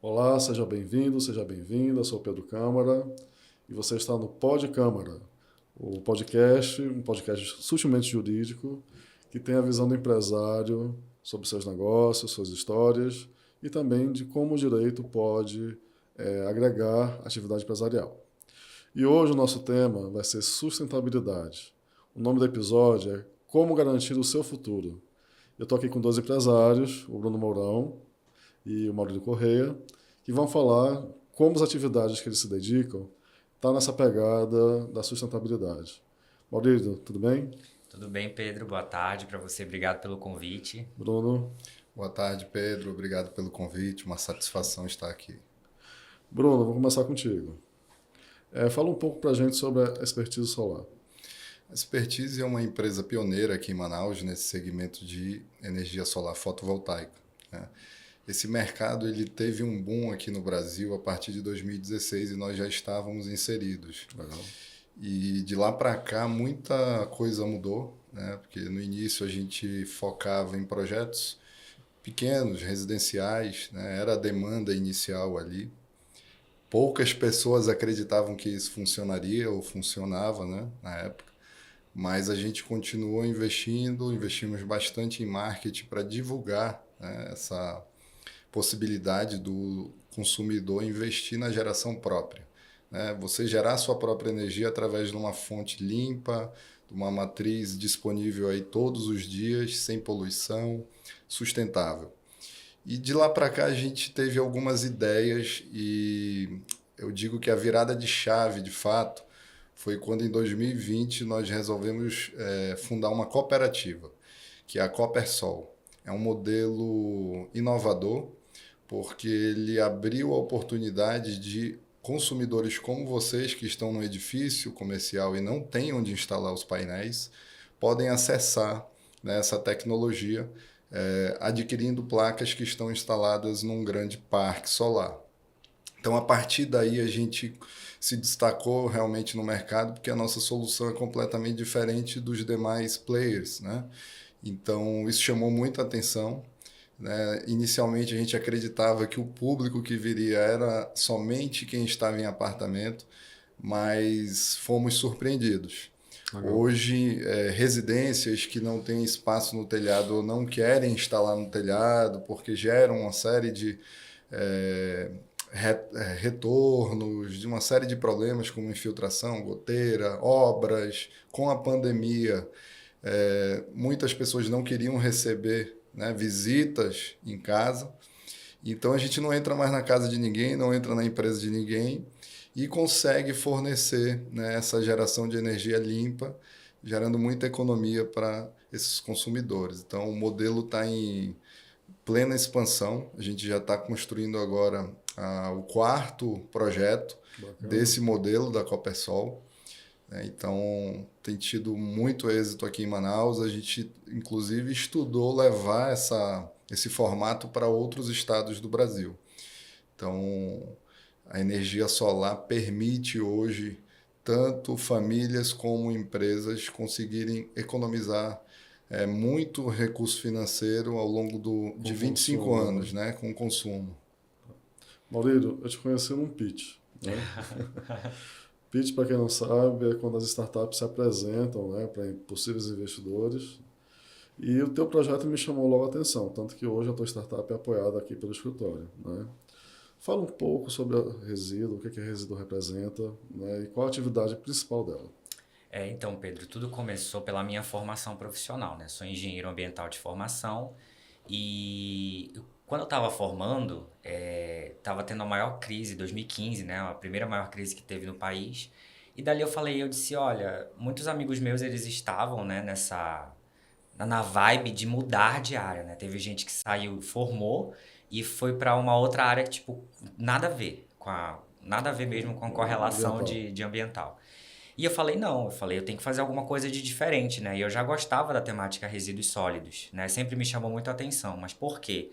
Olá, seja bem-vindo, seja bem-vinda. Eu sou o Pedro Câmara e você está no Pod Câmara, o podcast, um podcast sutilmente jurídico que tem a visão do empresário sobre seus negócios, suas histórias e também de como o direito pode agregar atividade empresarial. E hoje o nosso tema vai ser sustentabilidade. O nome do episódio é Como Garantir o Seu Futuro. Eu estou aqui com dois empresários, o Bruno Mourão e o Maurício Correia, que vão falar como as atividades que eles se dedicam estão nessa pegada da sustentabilidade. Maurício, tudo bem? Tudo bem, Pedro? Boa tarde para você. Obrigado pelo convite. Bruno? Boa tarde, Pedro. Obrigado pelo convite. Uma satisfação estar aqui. Bruno, vou começar contigo. Fala um pouco para a gente sobre a expertise solar. A Expertise é uma empresa pioneira aqui em Manaus nesse segmento de energia solar fotovoltaica, né? Esse mercado ele teve um boom aqui no Brasil a partir de 2016 e nós já estávamos inseridos. Legal. E de lá para cá muita coisa mudou, né? Porque no início a gente focava em projetos pequenos, residenciais, né? Era a demanda inicial ali. Poucas pessoas acreditavam que isso funcionaria ou funcionava, né, na época, mas a gente continuou investindo, investimos bastante em marketing para divulgar, né, essa possibilidade do consumidor investir na geração própria, né? Você gerar sua própria energia através de uma fonte limpa, de uma matriz disponível aí todos os dias, sem poluição, sustentável. E de lá para cá a gente teve algumas ideias e eu digo que a virada de chave, de fato, foi quando em 2020 nós resolvemos fundar uma cooperativa, que é a Copersol. É um modelo inovador, porque ele abriu a oportunidade de consumidores como vocês, que estão no edifício comercial e não têm onde instalar os painéis, podem acessar, né, essa tecnologia adquirindo placas que estão instaladas num grande parque solar. Então, a partir daí, a gente se destacou realmente no mercado, porque a nossa solução é completamente diferente dos demais players, né? Então, isso chamou muita atenção, né? Inicialmente, a gente acreditava que o público que viria era somente quem estava em apartamento, mas fomos surpreendidos. Legal. Hoje, residências que não têm espaço no telhado ou não querem instalar no telhado porque geram uma série de retornos, de uma série de problemas como infiltração, goteira, obras. Com a pandemia, muitas pessoas não queriam receber, né, visitas em casa. Então, a gente não entra mais na casa de ninguém, não entra na empresa de ninguém e consegue fornecer, né, essa geração de energia limpa, gerando muita economia para esses consumidores. Então, o modelo está em plena expansão. A gente já está construindo agora o quarto projeto desse modelo da Copersol, né? Então, tem tido muito êxito aqui em Manaus. A gente, inclusive, estudou levar esse formato para outros estados do Brasil. Então, a energia solar permite hoje tanto famílias como empresas conseguirem economizar muito recurso financeiro ao longo de 25 consumo, anos, né, com o consumo. Maurício, eu te conheci num pitch, né? Pitch, para quem não sabe, é quando as startups se apresentam, né, para possíveis investidores. E o teu projeto me chamou logo a atenção, tanto que hoje a tua startup é apoiada aqui pelo escritório, né? Fala um pouco sobre a Resíduo, o que a Resíduo representa, né, e qual a atividade principal dela. Então, Pedro, tudo começou pela minha formação profissional, né? Sou engenheiro ambiental de formação e quando eu estava formando, estava tendo a maior crise, 2015, né? A primeira maior crise que teve no país. E dali eu disse, olha, muitos amigos meus, eles estavam, né, na vibe de mudar de área, né? Teve gente que saiu, formou e foi para uma outra área que, tipo, nada a ver nada a ver mesmo com a correlação Ambiental. de ambiental. E eu falei, não, eu tenho que fazer alguma coisa de diferente, né? E eu já gostava da temática resíduos sólidos, né? Sempre me chamou muito a atenção, mas por quê?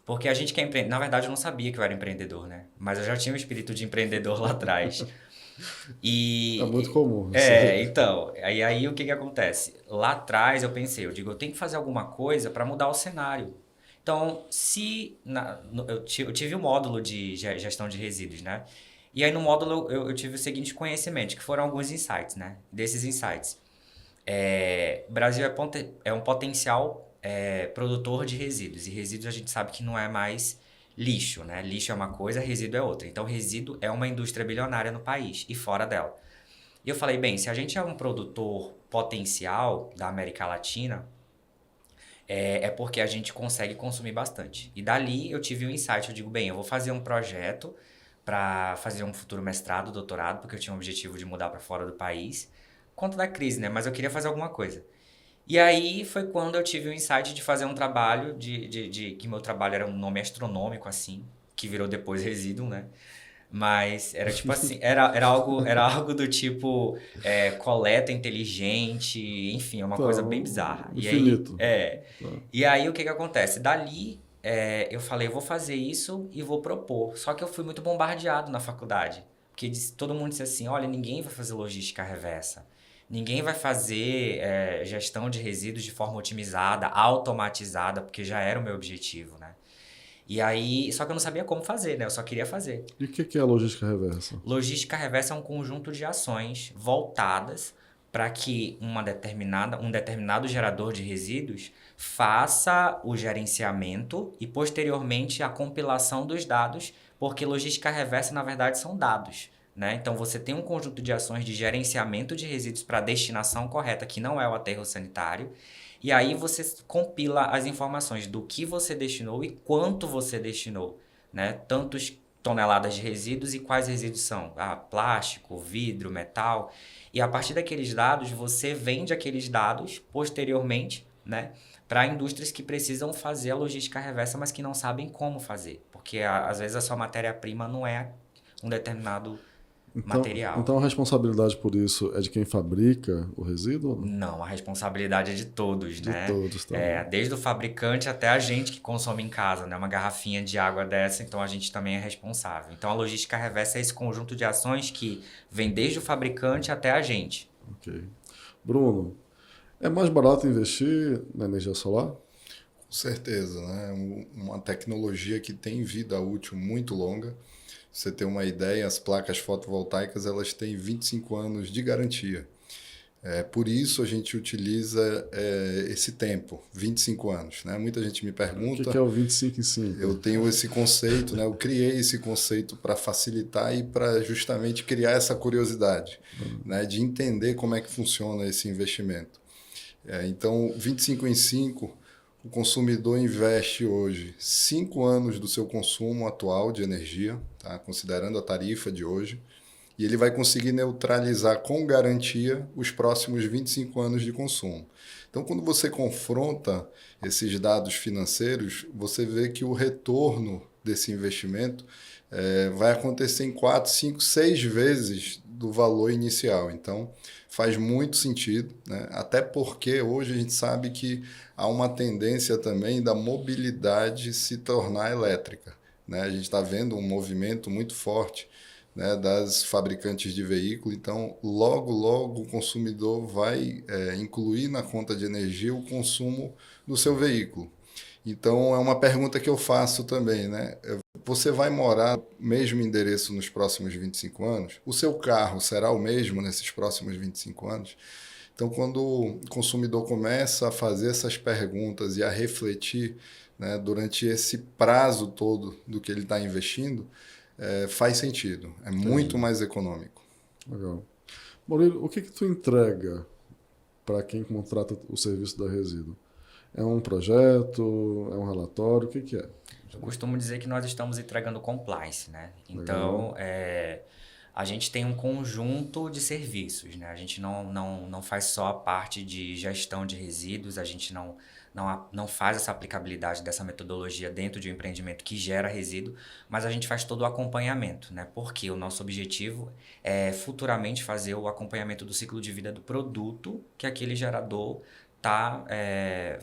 Porque a gente que é empreendedor, na verdade eu não sabia que eu era empreendedor, né? Mas eu já tinha o espírito de empreendedor lá atrás. É muito E, comum, eu sei. então, o que que acontece? Lá atrás eu pensei, eu tenho que fazer alguma coisa para mudar o cenário. Então, eu tive um módulo de gestão de resíduos, né? E aí no módulo eu tive o seguinte conhecimento, que foram alguns insights, né? Desses insights. O Brasil é um potencial produtor de resíduos. E resíduos a gente sabe que não é mais lixo, né? Lixo é uma coisa, resíduo é outra. Então, resíduo é uma indústria bilionária no país e fora dela. E eu falei, bem, se a gente é um produtor potencial da América Latina, é porque a gente consegue consumir bastante. E dali eu tive um insight, eu digo, bem, eu vou fazer um projeto para fazer um futuro mestrado, doutorado, porque eu tinha o objetivo de mudar para fora do país. Conta da crise, né? Mas eu queria fazer alguma coisa. E aí foi quando eu tive o insight de fazer um trabalho, que meu trabalho era um nome astronômico, assim, que virou depois resíduo, né? Mas era tipo assim, era algo do tipo coleta inteligente, enfim, é uma coisa bem bizarra. Infinito. E aí o que acontece? Dali eu falei, eu vou fazer isso e vou propor. Só que eu fui muito bombardeado na faculdade. Porque todo mundo disse assim, olha, ninguém vai fazer logística reversa. Ninguém vai fazer gestão de resíduos de forma otimizada, automatizada, porque já era o meu objetivo, né? E aí, só que eu não sabia como fazer, né? Eu só queria fazer. E o que é a logística reversa? Logística reversa é um conjunto de ações voltadas para que um determinado gerador de resíduos faça o gerenciamento e, posteriormente, a compilação dos dados, porque logística reversa, na verdade, são dados. Né? Então, você tem um conjunto de ações de gerenciamento de resíduos para a destinação correta, que não é o aterro sanitário, e aí você compila as informações do que você destinou e quanto você destinou, né? Tantos toneladas de resíduos e quais resíduos são. Plástico, vidro, metal. E a partir daqueles dados, você vende aqueles dados posteriormente, né? Para indústrias que precisam fazer a logística reversa, mas que não sabem como fazer. Porque às vezes a sua matéria-prima não é um determinado material. Então a responsabilidade por isso é de quem fabrica o resíduo? Não, a responsabilidade é de todos, né? De todos, tá? Desde o fabricante até a gente que consome em casa, né? Uma garrafinha de água dessa, então a gente também é responsável. Então a logística reversa é esse conjunto de ações que vem desde o fabricante até a gente. Ok. Bruno, é mais barato investir na energia solar? Com certeza, né? Uma tecnologia que tem vida útil muito longa. Você ter uma ideia, as placas fotovoltaicas elas têm 25 anos de garantia. Por isso a gente utiliza esse tempo, 25 anos. Né? Muita gente me pergunta... O que é o 25 em 5? Eu tenho esse conceito, né? Eu criei esse conceito para facilitar e para justamente criar essa curiosidade, né? De entender como é que funciona esse investimento. Então, 25 em 5... O consumidor investe hoje 5 anos do seu consumo atual de energia, tá? Considerando a tarifa de hoje, e ele vai conseguir neutralizar com garantia os próximos 25 anos de consumo. Então, quando você confronta esses dados financeiros, você vê que o retorno desse investimento vai acontecer em 4, 5, 6 vezes do valor inicial. Então, faz muito sentido, né? Até porque hoje a gente sabe que há uma tendência também da mobilidade se tornar elétrica, né? A gente está vendo um movimento muito forte, né, das fabricantes de veículo. Então, logo o consumidor vai incluir na conta de energia o consumo do seu veículo. Então, é uma pergunta que eu faço também, né? Você vai morar no mesmo endereço nos próximos 25 anos? O seu carro será o mesmo nesses próximos 25 anos? Então, quando o consumidor começa a fazer essas perguntas e a refletir, né, durante esse prazo todo do que ele está investindo, faz sentido. É muito mais econômico. Legal. Murilo, o que tu entrega para quem contrata o serviço da Resíduo? É um projeto? É um relatório? O que é? Eu costumo dizer que nós estamos entregando compliance, né? Então, a gente tem um conjunto de serviços, né? A gente não faz só a parte de gestão de resíduos, a gente não faz essa aplicabilidade dessa metodologia dentro de um empreendimento que gera resíduo, mas a gente faz todo o acompanhamento, né? Porque o nosso objetivo é futuramente fazer o acompanhamento do ciclo de vida do produto que aquele gerador está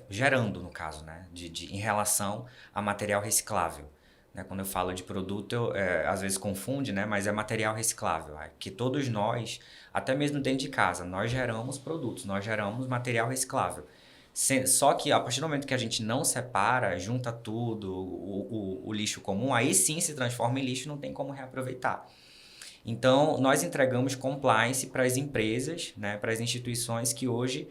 gerando, no caso, né? Em relação a material reciclável. Né? Quando eu falo de produto, às vezes confunde, né? Mas é material reciclável. Que todos nós, até mesmo dentro de casa, nós geramos produtos, nós geramos material reciclável. Só que a partir do momento que a gente não separa, junta tudo, o lixo comum, aí sim se transforma em lixo e não tem como reaproveitar. Então, nós entregamos compliance para as empresas, né, para as instituições que hoje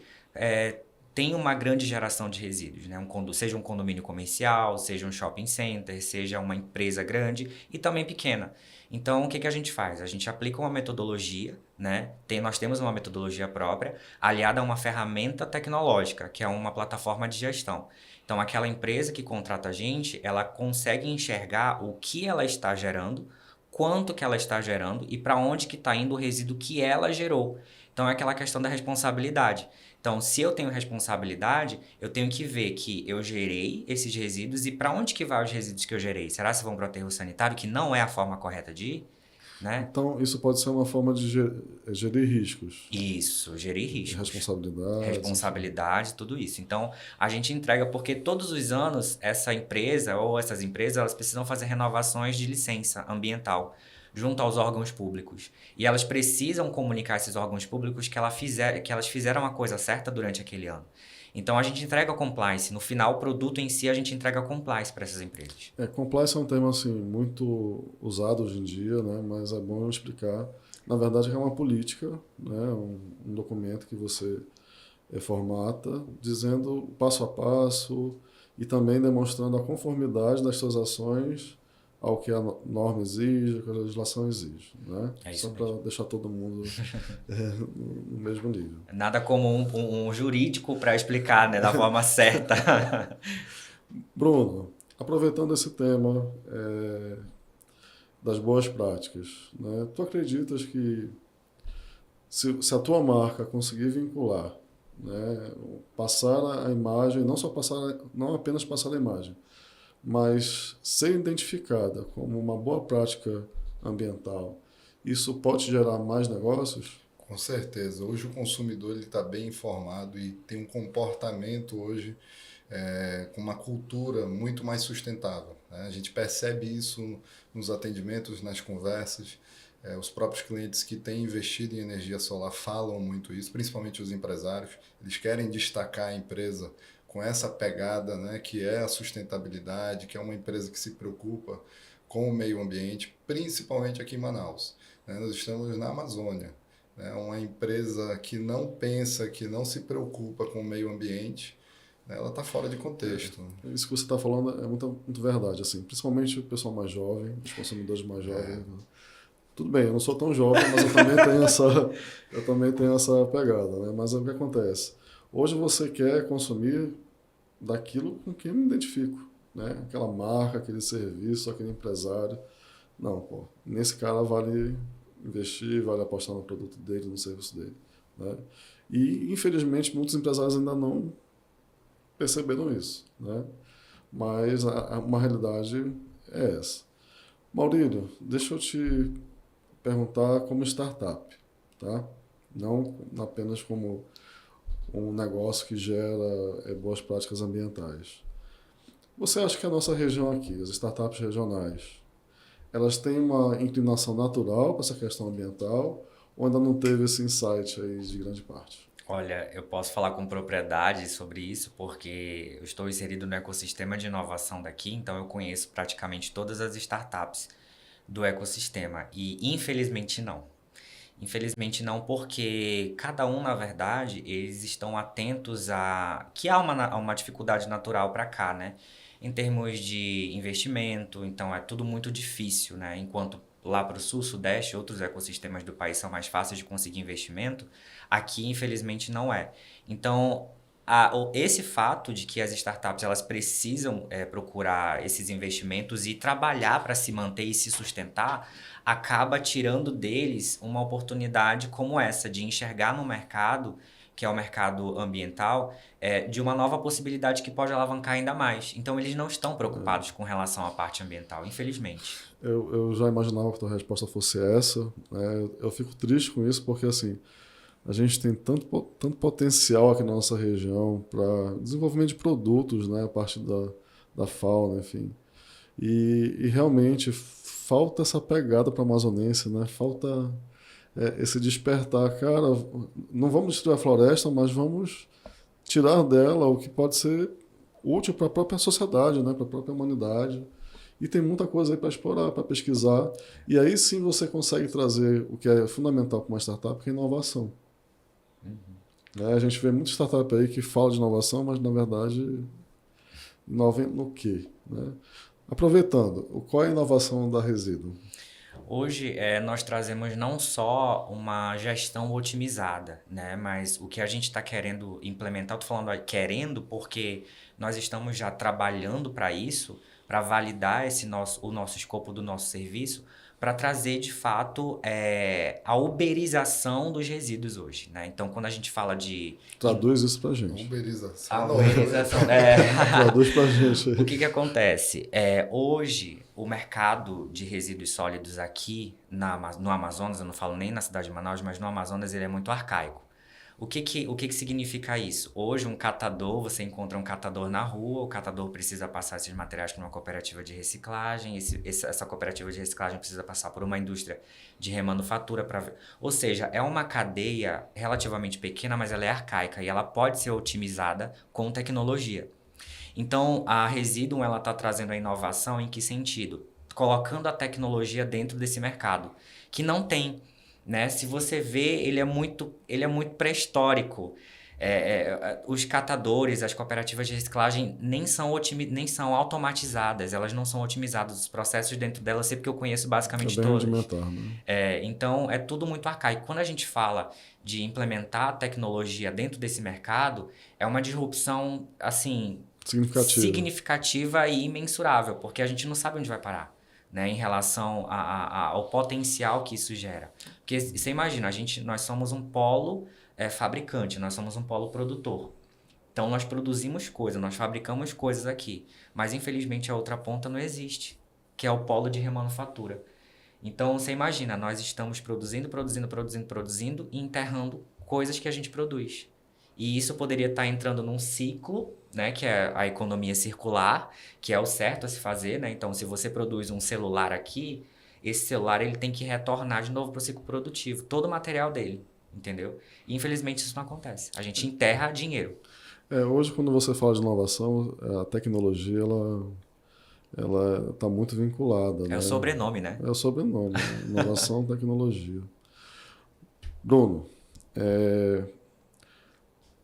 têm uma grande geração de resíduos, né? Seja um condomínio comercial, seja um shopping center, seja uma empresa grande e também pequena. Então, o que a gente faz? A gente aplica uma metodologia, né? Nós temos uma metodologia própria, aliada a uma ferramenta tecnológica, que é uma plataforma de gestão. Então, aquela empresa que contrata a gente, ela consegue enxergar o que ela está gerando, quanto que ela está gerando e para onde que está indo o resíduo que ela gerou. Então, é aquela questão da responsabilidade. Então, se eu tenho responsabilidade, eu tenho que ver que eu gerei esses resíduos e para onde que vai os resíduos que eu gerei? Será que vão para o aterro sanitário, que não é a forma correta de ir? Né? Então, isso pode ser uma forma de gerir riscos. Isso, gerir riscos. Responsabilidade, tudo isso. Então, a gente entrega porque todos os anos essa empresa ou essas empresas elas precisam fazer renovações de licença ambiental junto aos órgãos públicos. E elas precisam comunicar a esses órgãos públicos que elas fizeram a coisa certa durante aquele ano. Então, a gente entrega compliance. No final, o produto em si, a gente entrega compliance para essas empresas. Compliance é um termo assim, muito usado hoje em dia, né? Mas é bom explicar. Na verdade, é uma política, né? Um documento que você formata, dizendo passo a passo e também demonstrando a conformidade das suas ações ao que a norma exige, ao que a legislação exige, né? Só para deixar todo mundo no mesmo nível. Nada como um jurídico para explicar, né, da forma certa. Bruno, aproveitando esse tema das boas práticas, né? Tu acreditas que se a tua marca conseguir vincular, né, passar a imagem, não apenas passar a imagem, mas ser identificada como uma boa prática ambiental, isso pode gerar mais negócios? Com certeza. Hoje o consumidor está bem informado e tem um comportamento hoje com uma cultura muito mais sustentável, né? A gente percebe isso nos atendimentos, nas conversas. Os próprios clientes que têm investido em energia solar falam muito isso, principalmente os empresários. Eles querem destacar a empresa com essa pegada, né, que é a sustentabilidade, que é uma empresa que se preocupa com o meio ambiente, principalmente aqui em Manaus, né? Nós estamos na Amazônia, né? Uma empresa que não pensa, que não se preocupa com o meio ambiente, né? Ela está fora de contexto. Isso que você está falando é muito, muito verdade, assim, principalmente o pessoal mais jovem, os consumidores mais jovens. Tudo bem, eu não sou tão jovem, mas eu também tenho essa pegada, né? Mas o que acontece? Hoje você quer consumir daquilo com quem eu me identifico, né? Aquela marca, aquele serviço, aquele empresário. Não, pô, nesse cara vale investir, vale apostar no produto dele, no serviço dele, né? E, infelizmente, muitos empresários ainda não perceberam isso, né? Mas uma realidade é essa. Maurílio, deixa eu te perguntar como startup, tá? Não apenas como um negócio que gera boas práticas ambientais. Você acha que a nossa região aqui, as startups regionais, elas têm uma inclinação natural para essa questão ambiental ou ainda não teve esse insight aí de grande parte? Olha, eu posso falar com propriedade sobre isso porque eu estou inserido no ecossistema de inovação daqui, então eu conheço praticamente todas as startups do ecossistema e infelizmente não. Infelizmente não, porque cada um, na verdade, eles estão atentos que há uma dificuldade natural para cá, né? Em termos de investimento, então é tudo muito difícil, né? Enquanto lá para o sul, sudeste, outros ecossistemas do país são mais fáceis de conseguir investimento, aqui, infelizmente, não é. Então, esse fato de que as startups elas precisam procurar esses investimentos e trabalhar para se manter e se sustentar, acaba tirando deles uma oportunidade como essa, de enxergar no mercado, que é o mercado ambiental, de uma nova possibilidade que pode alavancar ainda mais. Então, eles não estão preocupados com relação à parte ambiental, infelizmente. Eu já imaginava que a tua resposta fosse essa, né? Eu fico triste com isso porque, assim, a gente tem tanto potencial aqui na nossa região para desenvolvimento de produtos, né? A parte da fauna, enfim. E realmente falta essa pegada para a amazonense, né? Falta esse despertar. Cara, não vamos destruir a floresta, mas vamos tirar dela o que pode ser útil para a própria sociedade, né? Para a própria humanidade. E tem muita coisa aí para explorar, para pesquisar. E aí sim você consegue trazer o que é fundamental para uma startup, que é inovação. A gente vê muita startup aí que fala de inovação, mas na verdade inova no quê? Né? Aproveitando, qual é a inovação da Resíduo? Hoje, nós trazemos não só uma gestão otimizada, né? Mas o que a gente está querendo implementar, estou falando querendo porque nós estamos já trabalhando para isso, para validar o nosso escopo do nosso serviço, para trazer, de fato, a uberização dos resíduos hoje, né? Então, quando a gente fala de... Traduz isso pra gente. Uberização. A uberização, Traduz pra gente. O que acontece? Hoje, o mercado de resíduos sólidos aqui no Amazonas, eu não falo nem na cidade de Manaus, mas no Amazonas ele é muito arcaico. O que significa isso? Hoje, você encontra um catador na rua, o catador precisa passar esses materiais para uma cooperativa de reciclagem, essa cooperativa de reciclagem precisa passar por uma indústria de remanufatura. Ou seja, é uma cadeia relativamente pequena, mas ela é arcaica e ela pode ser otimizada com tecnologia. Então, a Residuum está trazendo a inovação em que sentido? Colocando a tecnologia dentro desse mercado, que não tem. Né? Se você vê, ele é muito pré-histórico. Os catadores, as cooperativas de reciclagem nem são automatizadas, elas não são otimizadas. Os processos dentro delas, sempre que eu conheço basicamente bem todos. rudimentar, né? Então, é tudo muito arcaico. Quando a gente fala de implementar a tecnologia dentro desse mercado, é uma disrupção assim, significativa e imensurável, porque a gente não sabe onde vai parar. Né, em relação ao potencial que isso gera. Porque você imagina, nós somos um polo fabricante, nós somos um polo produtor. Então nós produzimos coisas, nós fabricamos coisas aqui, mas infelizmente a outra ponta não existe, que é o polo de remanufatura. Então você imagina, nós estamos produzindo e enterrando coisas que a gente produz. E isso poderia estar entrando num ciclo, né, que é a economia circular, que é o certo a se fazer, né? Então, se você produz um celular aqui, esse celular ele tem que retornar de novo para o ciclo produtivo, todo o material dele, entendeu? E infelizmente isso não acontece. A gente enterra dinheiro. Hoje, quando você fala de inovação, a tecnologia ela está muito vinculada. É o sobrenome, né? É o sobrenome. Inovação, tecnologia. Bruno,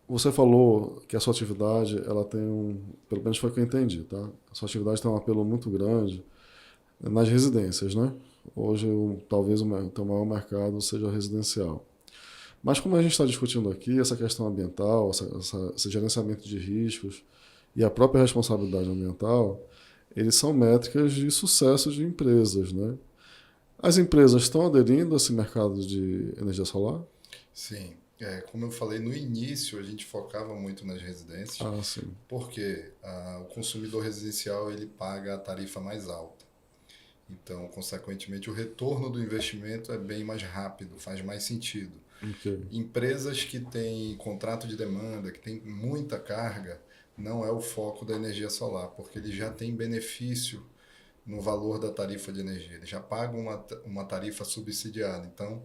você falou que a sua atividade, ela tem pelo menos foi o que eu entendi, tá? A sua atividade tem um apelo muito grande nas residências, né? Hoje, talvez o teu maior mercado seja residencial. Mas como a gente está discutindo aqui, essa questão ambiental, esse gerenciamento de riscos e a própria responsabilidade ambiental, eles são métricas de sucesso de empresas, né? As empresas estão aderindo a esse mercado de energia solar? Sim. Como eu falei, no início a gente focava muito nas residências, sim. Porque o consumidor residencial ele paga a tarifa mais alta. Então, consequentemente, o retorno do investimento é bem mais rápido, faz mais sentido. Okay. Empresas que têm contrato de demanda, que têm muita carga, não é o foco da energia solar, porque ele já tem benefício no valor da tarifa de energia. Ele já paga uma tarifa subsidiada. Então,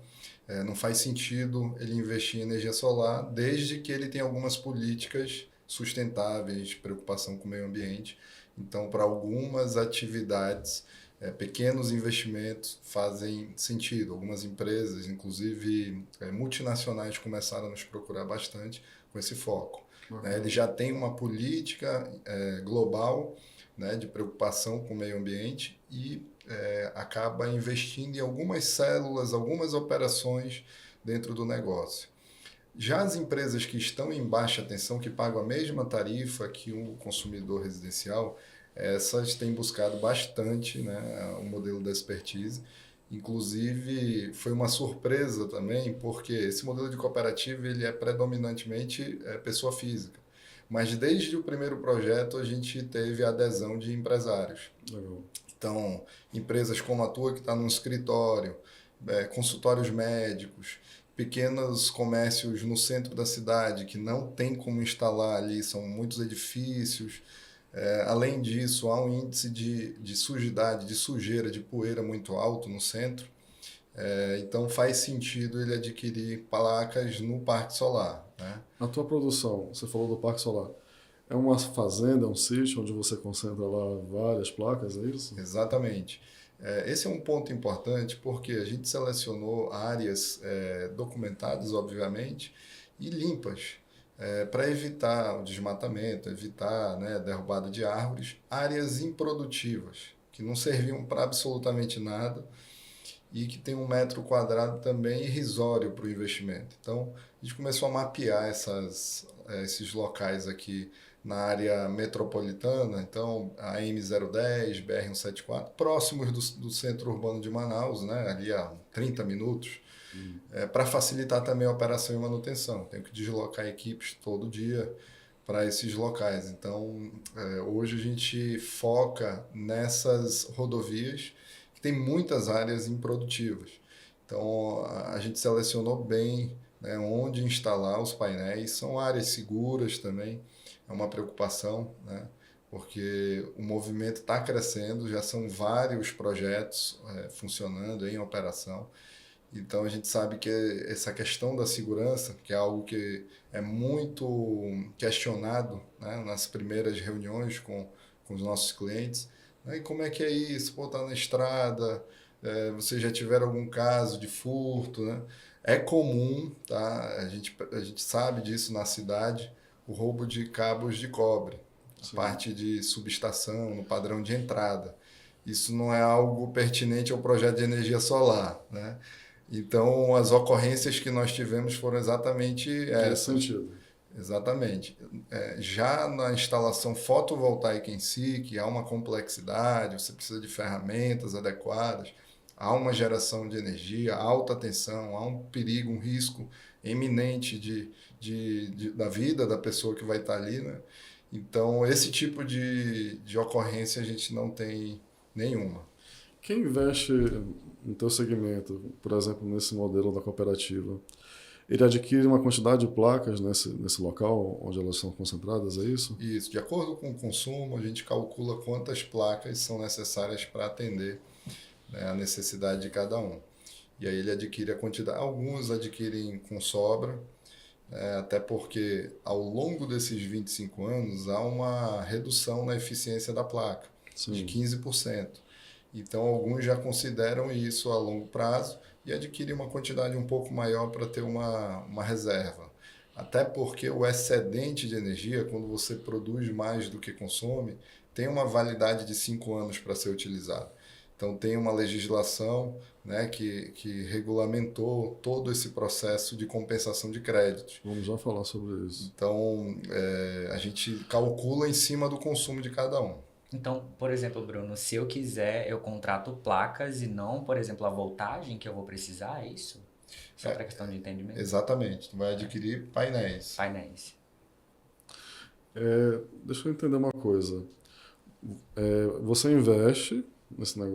não faz sentido ele investir em energia solar, desde que ele tenha algumas políticas sustentáveis, preocupação com o meio ambiente. Então, para algumas atividades, pequenos investimentos fazem sentido. Algumas empresas, inclusive multinacionais, começaram a nos procurar bastante com esse foco. Uhum. Ele já tem uma política global, né, de preocupação com o meio ambiente e acaba investindo em algumas células, algumas operações dentro do negócio. Já as empresas que estão em baixa tensão, que pagam a mesma tarifa que o consumidor residencial, essas têm buscado bastante, né, o modelo da expertise. Inclusive, foi uma surpresa também, porque esse modelo de cooperativa ele é predominantemente pessoa física. Mas desde o primeiro projeto a gente teve a adesão de empresários. Legal. Então, empresas como a tua que está no escritório, consultórios médicos, pequenos comércios no centro da cidade que não tem como instalar ali, são muitos edifícios. Além disso, há um índice de sujidade, de sujeira, de poeira muito alto no centro. Então, faz sentido ele adquirir placas no parque solar. né? A tua produção, você falou do Parque Solar, é uma fazenda, é um sítio onde você concentra lá várias placas, é isso? Exatamente. Esse é um ponto importante porque a gente selecionou áreas documentadas, obviamente, e limpas, para evitar o desmatamento, evitar, né, derrubada de árvores, áreas improdutivas, que não serviam para absolutamente nada e que tem um metro quadrado também irrisório para o investimento. Então, a gente começou a mapear esses locais aqui na área metropolitana, então a M010, BR-174, próximos do centro urbano de Manaus, né, ali a 30 minutos, para facilitar também a operação e manutenção. Tenho que deslocar equipes todo dia para esses locais. Então, hoje a gente foca nessas rodovias que tem muitas áreas improdutivas. Então, a gente selecionou bem, né, onde instalar os painéis. São áreas seguras também, é uma preocupação, né, porque o movimento está crescendo, já são vários projetos funcionando em operação. Então, a gente sabe que essa questão da segurança, que é algo que é muito questionado, né, nas primeiras reuniões com os nossos clientes, né, e como é que é isso? Pô, tá na estrada, vocês já tiveram algum caso de furto, né? É comum, tá? A gente sabe disso na cidade, o roubo de cabos de cobre, a parte de subestação, no padrão de entrada. Isso não é algo pertinente ao projeto de energia solar, né? Então, as ocorrências que nós tivemos foram exatamente essas. Nesse sentido. Exatamente. Já na instalação fotovoltaica em si, que há uma complexidade, você precisa de ferramentas adequadas, há uma geração de energia, alta tensão, há um perigo, um risco eminente da vida da pessoa que vai estar ali, né? Então, esse tipo de ocorrência a gente não tem nenhuma. Quem investe no teu segmento, por exemplo, nesse modelo da cooperativa, ele adquire uma quantidade de placas nesse local onde elas são concentradas, é isso? Isso. De acordo com o consumo, a gente calcula quantas placas são necessárias para atender, né, a necessidade de cada um. E aí ele adquire a quantidade. Alguns adquirem com sobra, até porque ao longo desses 25 anos há uma redução na eficiência da placa, Sim. de 15%. Então, alguns já consideram isso a longo prazo e adquirem uma quantidade um pouco maior para ter uma reserva. Até porque o excedente de energia, quando você produz mais do que consome, tem uma validade de 5 anos para ser utilizado. Então, tem uma legislação, né, que regulamentou todo esse processo de compensação de créditos. Vamos já falar sobre isso. Então, a gente calcula em cima do consumo de cada um. Então, por exemplo, Bruno, se eu quiser, eu contrato placas e não, por exemplo, a voltagem que eu vou precisar, é isso? Só para questão de entendimento? Exatamente. Tu vai adquirir painéis. Painéis. Deixa eu entender uma coisa. Você investe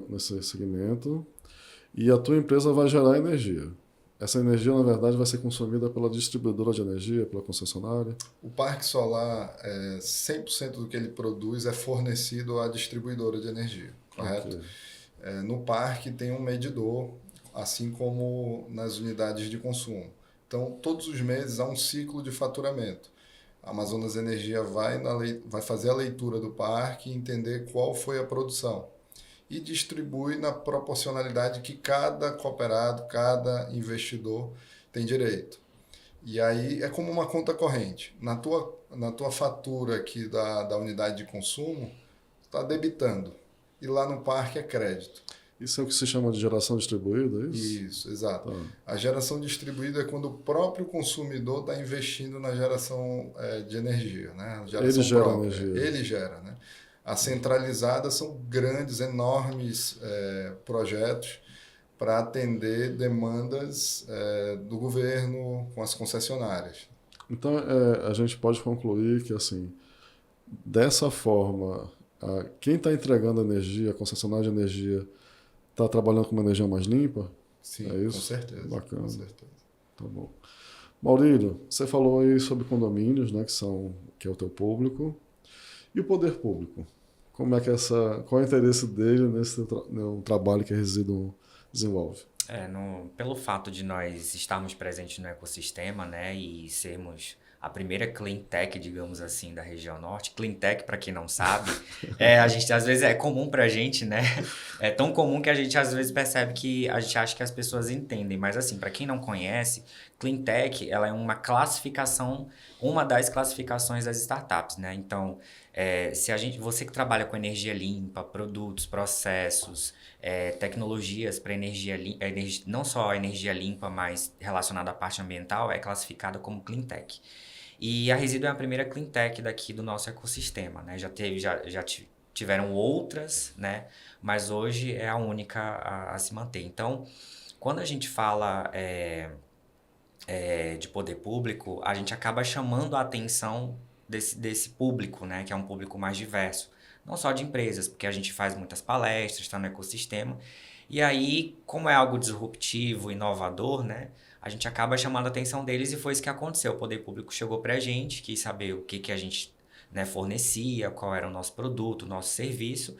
nesse segmento e a tua empresa vai gerar energia. Essa energia, na verdade, vai ser consumida pela distribuidora de energia, pela concessionária? O parque solar, 100% do que ele produz é fornecido à distribuidora de energia, correto? Okay. No parque tem um medidor, assim como nas unidades de consumo. Então, todos os meses há um ciclo de faturamento. A Amazonas Energia vai fazer a leitura do parque e entender qual foi a produção. E distribui na proporcionalidade que cada cooperado, cada investidor tem direito. E aí é como uma conta corrente. Na tua fatura aqui da unidade de consumo, está debitando. E lá no parque é crédito. Isso é o que se chama de geração distribuída, é isso? Isso, exato. Tá. A geração distribuída é quando o próprio consumidor está investindo na geração de energia, né? Ele gera energia. Ele gera, né? As centralizadas são grandes, enormes projetos para atender demandas do governo com as concessionárias. Então, a gente pode concluir que, assim, dessa forma, quem está entregando energia, a concessionária de energia, está trabalhando com uma energia mais limpa? Sim, é isso? com certeza. Bacana. Com certeza. Tá bom. Maurílio, você falou aí sobre condomínios, né, que é o teu público. E o poder público? Como é que qual é o interesse dele nesse trabalho que é resíduo desenvolve? Pelo fato de nós estarmos presentes no ecossistema, né, e sermos a primeira clean tech, digamos assim, da região norte. Clean tech, para quem não sabe, a gente às vezes é comum pra gente, né? É tão comum que a gente às vezes percebe que a gente acha que as pessoas entendem, mas assim, para quem não conhece, clean tech, ela é uma classificação, uma das classificações das startups, né? Então, você que trabalha com energia limpa, produtos, processos, tecnologias para não só energia limpa, mas relacionada à parte ambiental, é classificada como clean tech. E a Resíduo é a primeira clean tech daqui do nosso ecossistema, né? Tiveram outras, né? Mas hoje é a única a se manter. Então, quando a gente fala de poder público, a gente acaba chamando a atenção desse público, né? Que é um público mais diverso. Não só de empresas, porque a gente faz muitas palestras, está no ecossistema. E aí, como é algo disruptivo, inovador, né? A gente acaba chamando a atenção deles e foi isso que aconteceu. O poder público chegou para a gente, quis saber o que a gente, né, fornecia, qual era o nosso produto, o nosso serviço.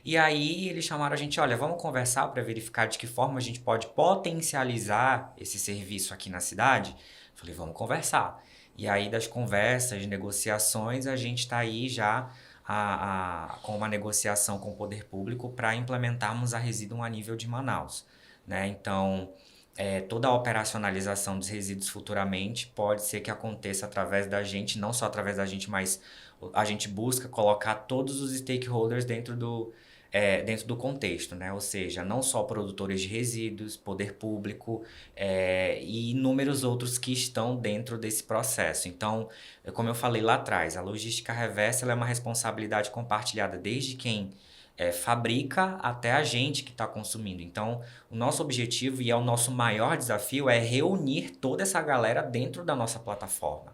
E aí eles chamaram a gente, olha, vamos conversar para verificar de que forma a gente pode potencializar esse serviço aqui na cidade? Falei, vamos conversar. E aí das conversas, negociações, a gente está aí já com uma negociação com o poder público para implementarmos a Resíduo a nível de Manaus, né? Então, toda a operacionalização dos resíduos futuramente pode ser que aconteça através da gente, não só através da gente, mas a gente busca colocar todos os stakeholders dentro do contexto, né? Ou seja, não só produtores de resíduos, poder público e inúmeros outros que estão dentro desse processo. Então, como eu falei lá atrás, a logística reversa ela é uma responsabilidade compartilhada desde quem fabrica até a gente que está consumindo. Então, o nosso objetivo e é o nosso maior desafio é reunir toda essa galera dentro da nossa plataforma.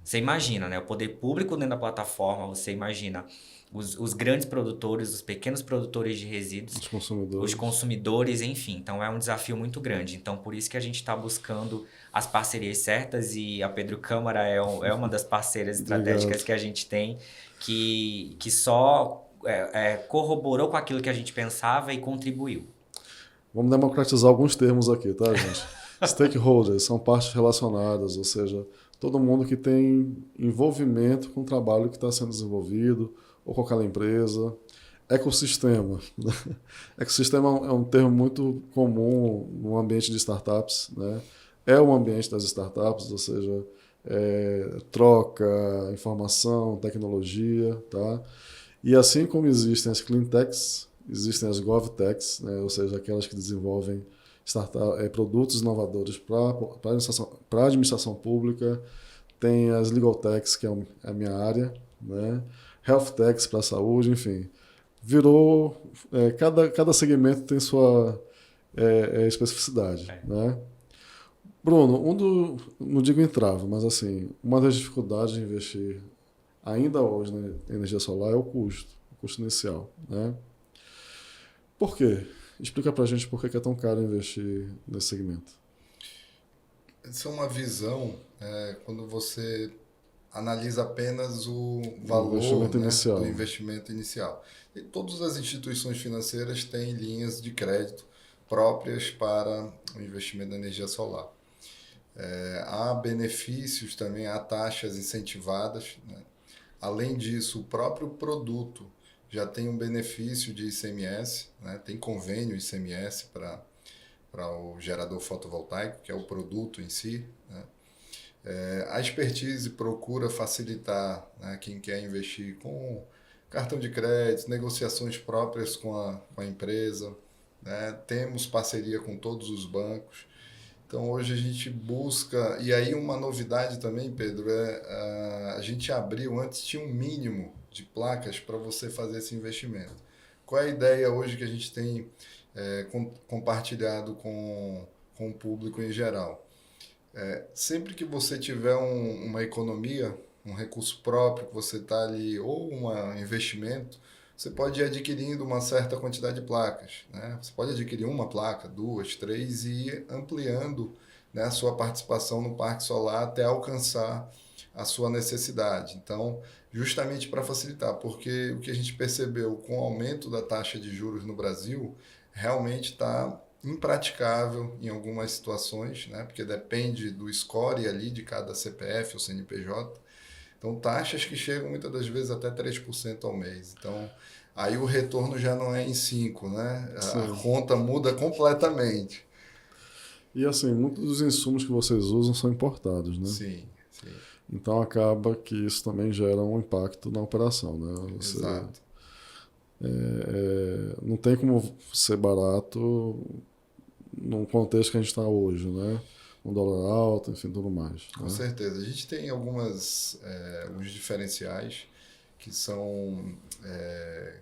Você imagina, né? O poder público dentro da plataforma, você imagina os grandes produtores, os pequenos produtores de resíduos, os consumidores, enfim. Então, é um desafio muito grande. Então, por isso que a gente está buscando as parcerias certas e a Pedro Câmara é uma das parceiras estratégicas que a gente tem, que só corroborou com aquilo que a gente pensava e contribuiu. Vamos democratizar alguns termos aqui, tá, gente? Stakeholders são partes relacionadas, ou seja, todo mundo que tem envolvimento com o trabalho que está sendo desenvolvido ou com aquela empresa. Ecossistema. Ecossistema é um termo muito comum no ambiente de startups, né? É o ambiente das startups, ou seja, troca, informação, tecnologia, tá? E assim como existem as clean techs, existem as govtechs, né? Ou seja, aquelas que desenvolvem produtos inovadores para a administração pública. Tem as legal techs, que é a minha área, né? Health techs para a saúde, enfim. Virou... cada segmento tem sua especificidade, né? Bruno, não digo entrave, mas assim, uma das dificuldades de investir ainda hoje na energia solar é o custo inicial, né? Por quê? Explica pra gente por que é tão caro investir nesse segmento. Essa é uma visão, quando você analisa apenas o valor do investimento inicial. E todas as instituições financeiras têm linhas de crédito próprias para o investimento na energia solar. Há benefícios também, há taxas incentivadas, né? Além disso, o próprio produto já tem um benefício de ICMS, né? Tem convênio ICMS para o gerador fotovoltaico, que é o produto em si, né? A expertise procura facilitar, né, quem quer investir com cartão de crédito, negociações próprias com a empresa, né? Temos parceria com todos os bancos. Então, hoje a gente busca... E aí, uma novidade também, Pedro, a gente abriu, antes tinha um mínimo de placas para você fazer esse investimento. Qual é a ideia hoje que a gente tem compartilhado com o público em geral? Sempre que você tiver uma economia, um recurso próprio que você está ali, ou um investimento, você pode ir adquirindo uma certa quantidade de placas, né? Você pode adquirir uma placa, 2, 3 e ir ampliando, né, a sua participação no parque solar até alcançar a sua necessidade. Então, justamente para facilitar, porque o que a gente percebeu com o aumento da taxa de juros no Brasil, realmente está impraticável em algumas situações, né? Porque depende do score ali de cada CPF ou CNPJ. Então, taxas que chegam muitas das vezes até 3% ao mês. Então, aí o retorno já não é em 5, né? A Sim. conta muda completamente. E assim, muitos dos insumos que vocês usam são importados, né? Sim, sim. Então acaba que isso também gera um impacto na operação, né? Exato. Não tem como ser barato num contexto que a gente está hoje, né? Um dólar alto, enfim, tudo mais. Com Né? certeza. A gente tem alguns diferenciais que são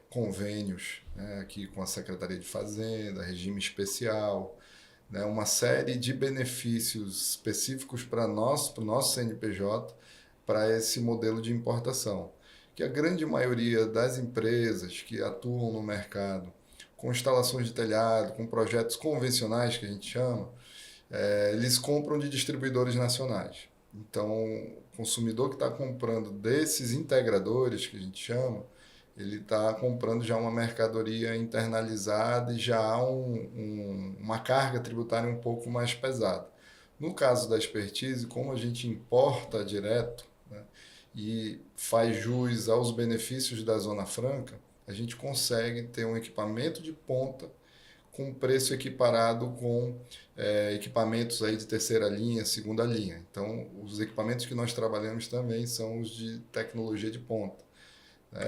convênios, né, aqui com a Secretaria de Fazenda, regime especial, né, uma série de benefícios específicos para o nosso CNPJ, para esse modelo de importação. Que a grande maioria das empresas que atuam no mercado com instalações de telhado, com projetos convencionais, que a gente chama, eles compram de distribuidores nacionais. Então, o consumidor que está comprando desses integradores, que a gente chama, ele está comprando já uma mercadoria internalizada e já há uma carga tributária um pouco mais pesada. No caso da expertise, como a gente importa direto, né, e faz jus aos benefícios da Zona Franca, a gente consegue ter um equipamento de ponta com preço equiparado com equipamentos aí de terceira linha, segunda linha. Então, os equipamentos que nós trabalhamos também são os de tecnologia de ponta.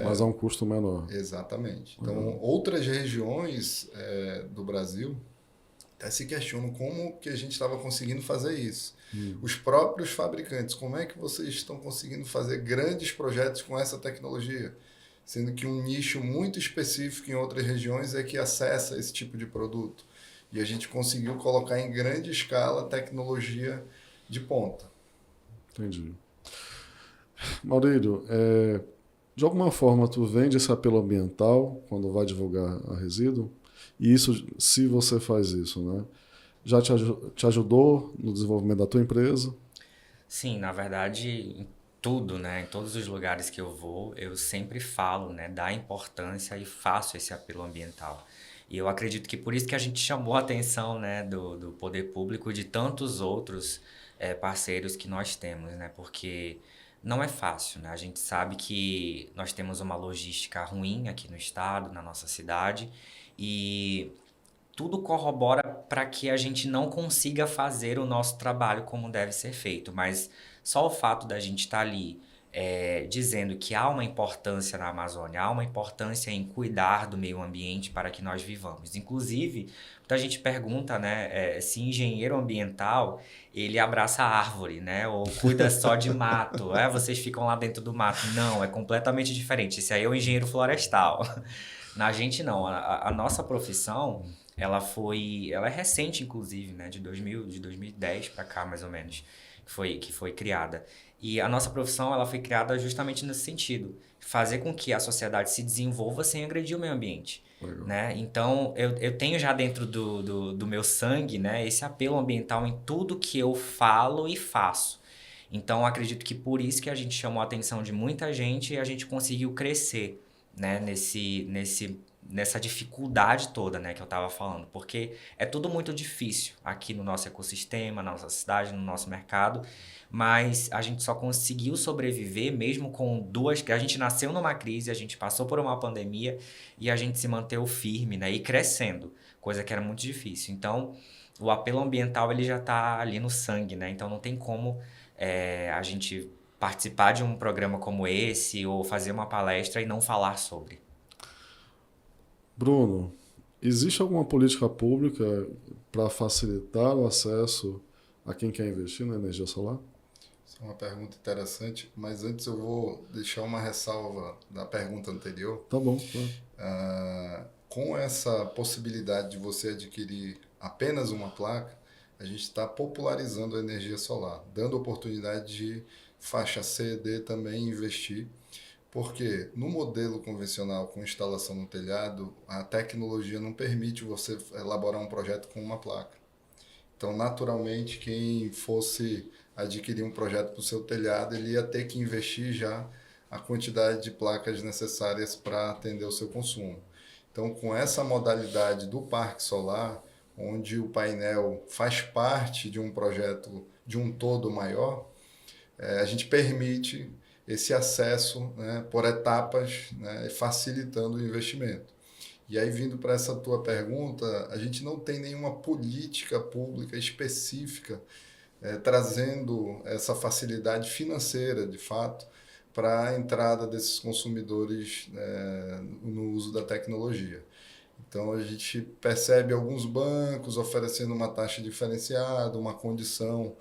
Mas é um custo menor. Exatamente. Então, outras regiões do Brasil até se questionam como que a gente estava conseguindo fazer isso. Os próprios fabricantes, como é que vocês estão conseguindo fazer grandes projetos com essa tecnologia? Sendo que um nicho muito específico em outras regiões é que acessa esse tipo de produto. E a gente conseguiu colocar em grande escala tecnologia de ponta. Entendi. Maurílio, de alguma forma tu vende esse apelo ambiental quando vai divulgar a resíduo? E isso, se você faz isso, né? Já te ajudou no desenvolvimento da tua empresa? Sim, na verdade, em tudo, né? Em todos os lugares que eu vou, eu sempre falo, né, da importância e faço esse apelo ambiental. E eu acredito que por isso que a gente chamou a atenção, né, do poder público e de tantos outros parceiros que nós temos, né? Porque não é fácil, né? A gente sabe que nós temos uma logística ruim aqui no estado, na nossa cidade, e tudo corrobora para que a gente não consiga fazer o nosso trabalho como deve ser feito, mas só o fato da gente estar ali dizendo que há uma importância na Amazônia, há uma importância em cuidar do meio ambiente para que nós vivamos. Inclusive, muita gente pergunta, né, se engenheiro ambiental ele abraça a árvore, né, ou cuida só de mato, vocês ficam lá dentro do mato. Não, é completamente diferente. Esse aí é o engenheiro florestal. Na gente não, a nossa profissão ela é recente, inclusive, né? De 2010 para cá, mais ou menos, que foi criada. E a nossa profissão ela foi criada justamente nesse sentido, fazer com que a sociedade se desenvolva sem agredir o meio ambiente. Né? Então, eu tenho já dentro do meu sangue, né, esse apelo ambiental em tudo que eu falo e faço. Então, acredito que por isso que a gente chamou a atenção de muita gente e a gente conseguiu crescer, né, nessa dificuldade toda, né, que eu estava falando, porque é tudo muito difícil aqui no nosso ecossistema, na nossa cidade, no nosso mercado, mas a gente só conseguiu sobreviver mesmo com a gente nasceu numa crise, a gente passou por uma pandemia e a gente se manteve firme, né, e crescendo, coisa que era muito difícil. Então, o apelo ambiental ele já está ali no sangue, né, então não tem como a gente participar de um programa como esse ou fazer uma palestra e não falar sobre. Bruno, existe alguma política pública para facilitar o acesso a quem quer investir na energia solar? Essa é uma pergunta interessante, mas antes eu vou deixar uma ressalva da pergunta anterior. Tá bom. Com essa possibilidade de você adquirir apenas uma placa, a gente está popularizando a energia solar, dando oportunidade de faixa C e D também investir. Porque no modelo convencional com instalação no telhado, a tecnologia não permite você elaborar um projeto com uma placa. Então, naturalmente, quem fosse adquirir um projeto para o seu telhado, ele ia ter que investir já a quantidade de placas necessárias para atender o seu consumo. Então, com essa modalidade do parque solar, onde o painel faz parte de um projeto de um todo maior, a gente permite esse acesso, né, por etapas, né, facilitando o investimento. E aí, vindo para essa tua pergunta, a gente não tem nenhuma política pública específica trazendo essa facilidade financeira, de fato, para a entrada desses consumidores no uso da tecnologia. Então, a gente percebe alguns bancos oferecendo uma taxa diferenciada, uma condição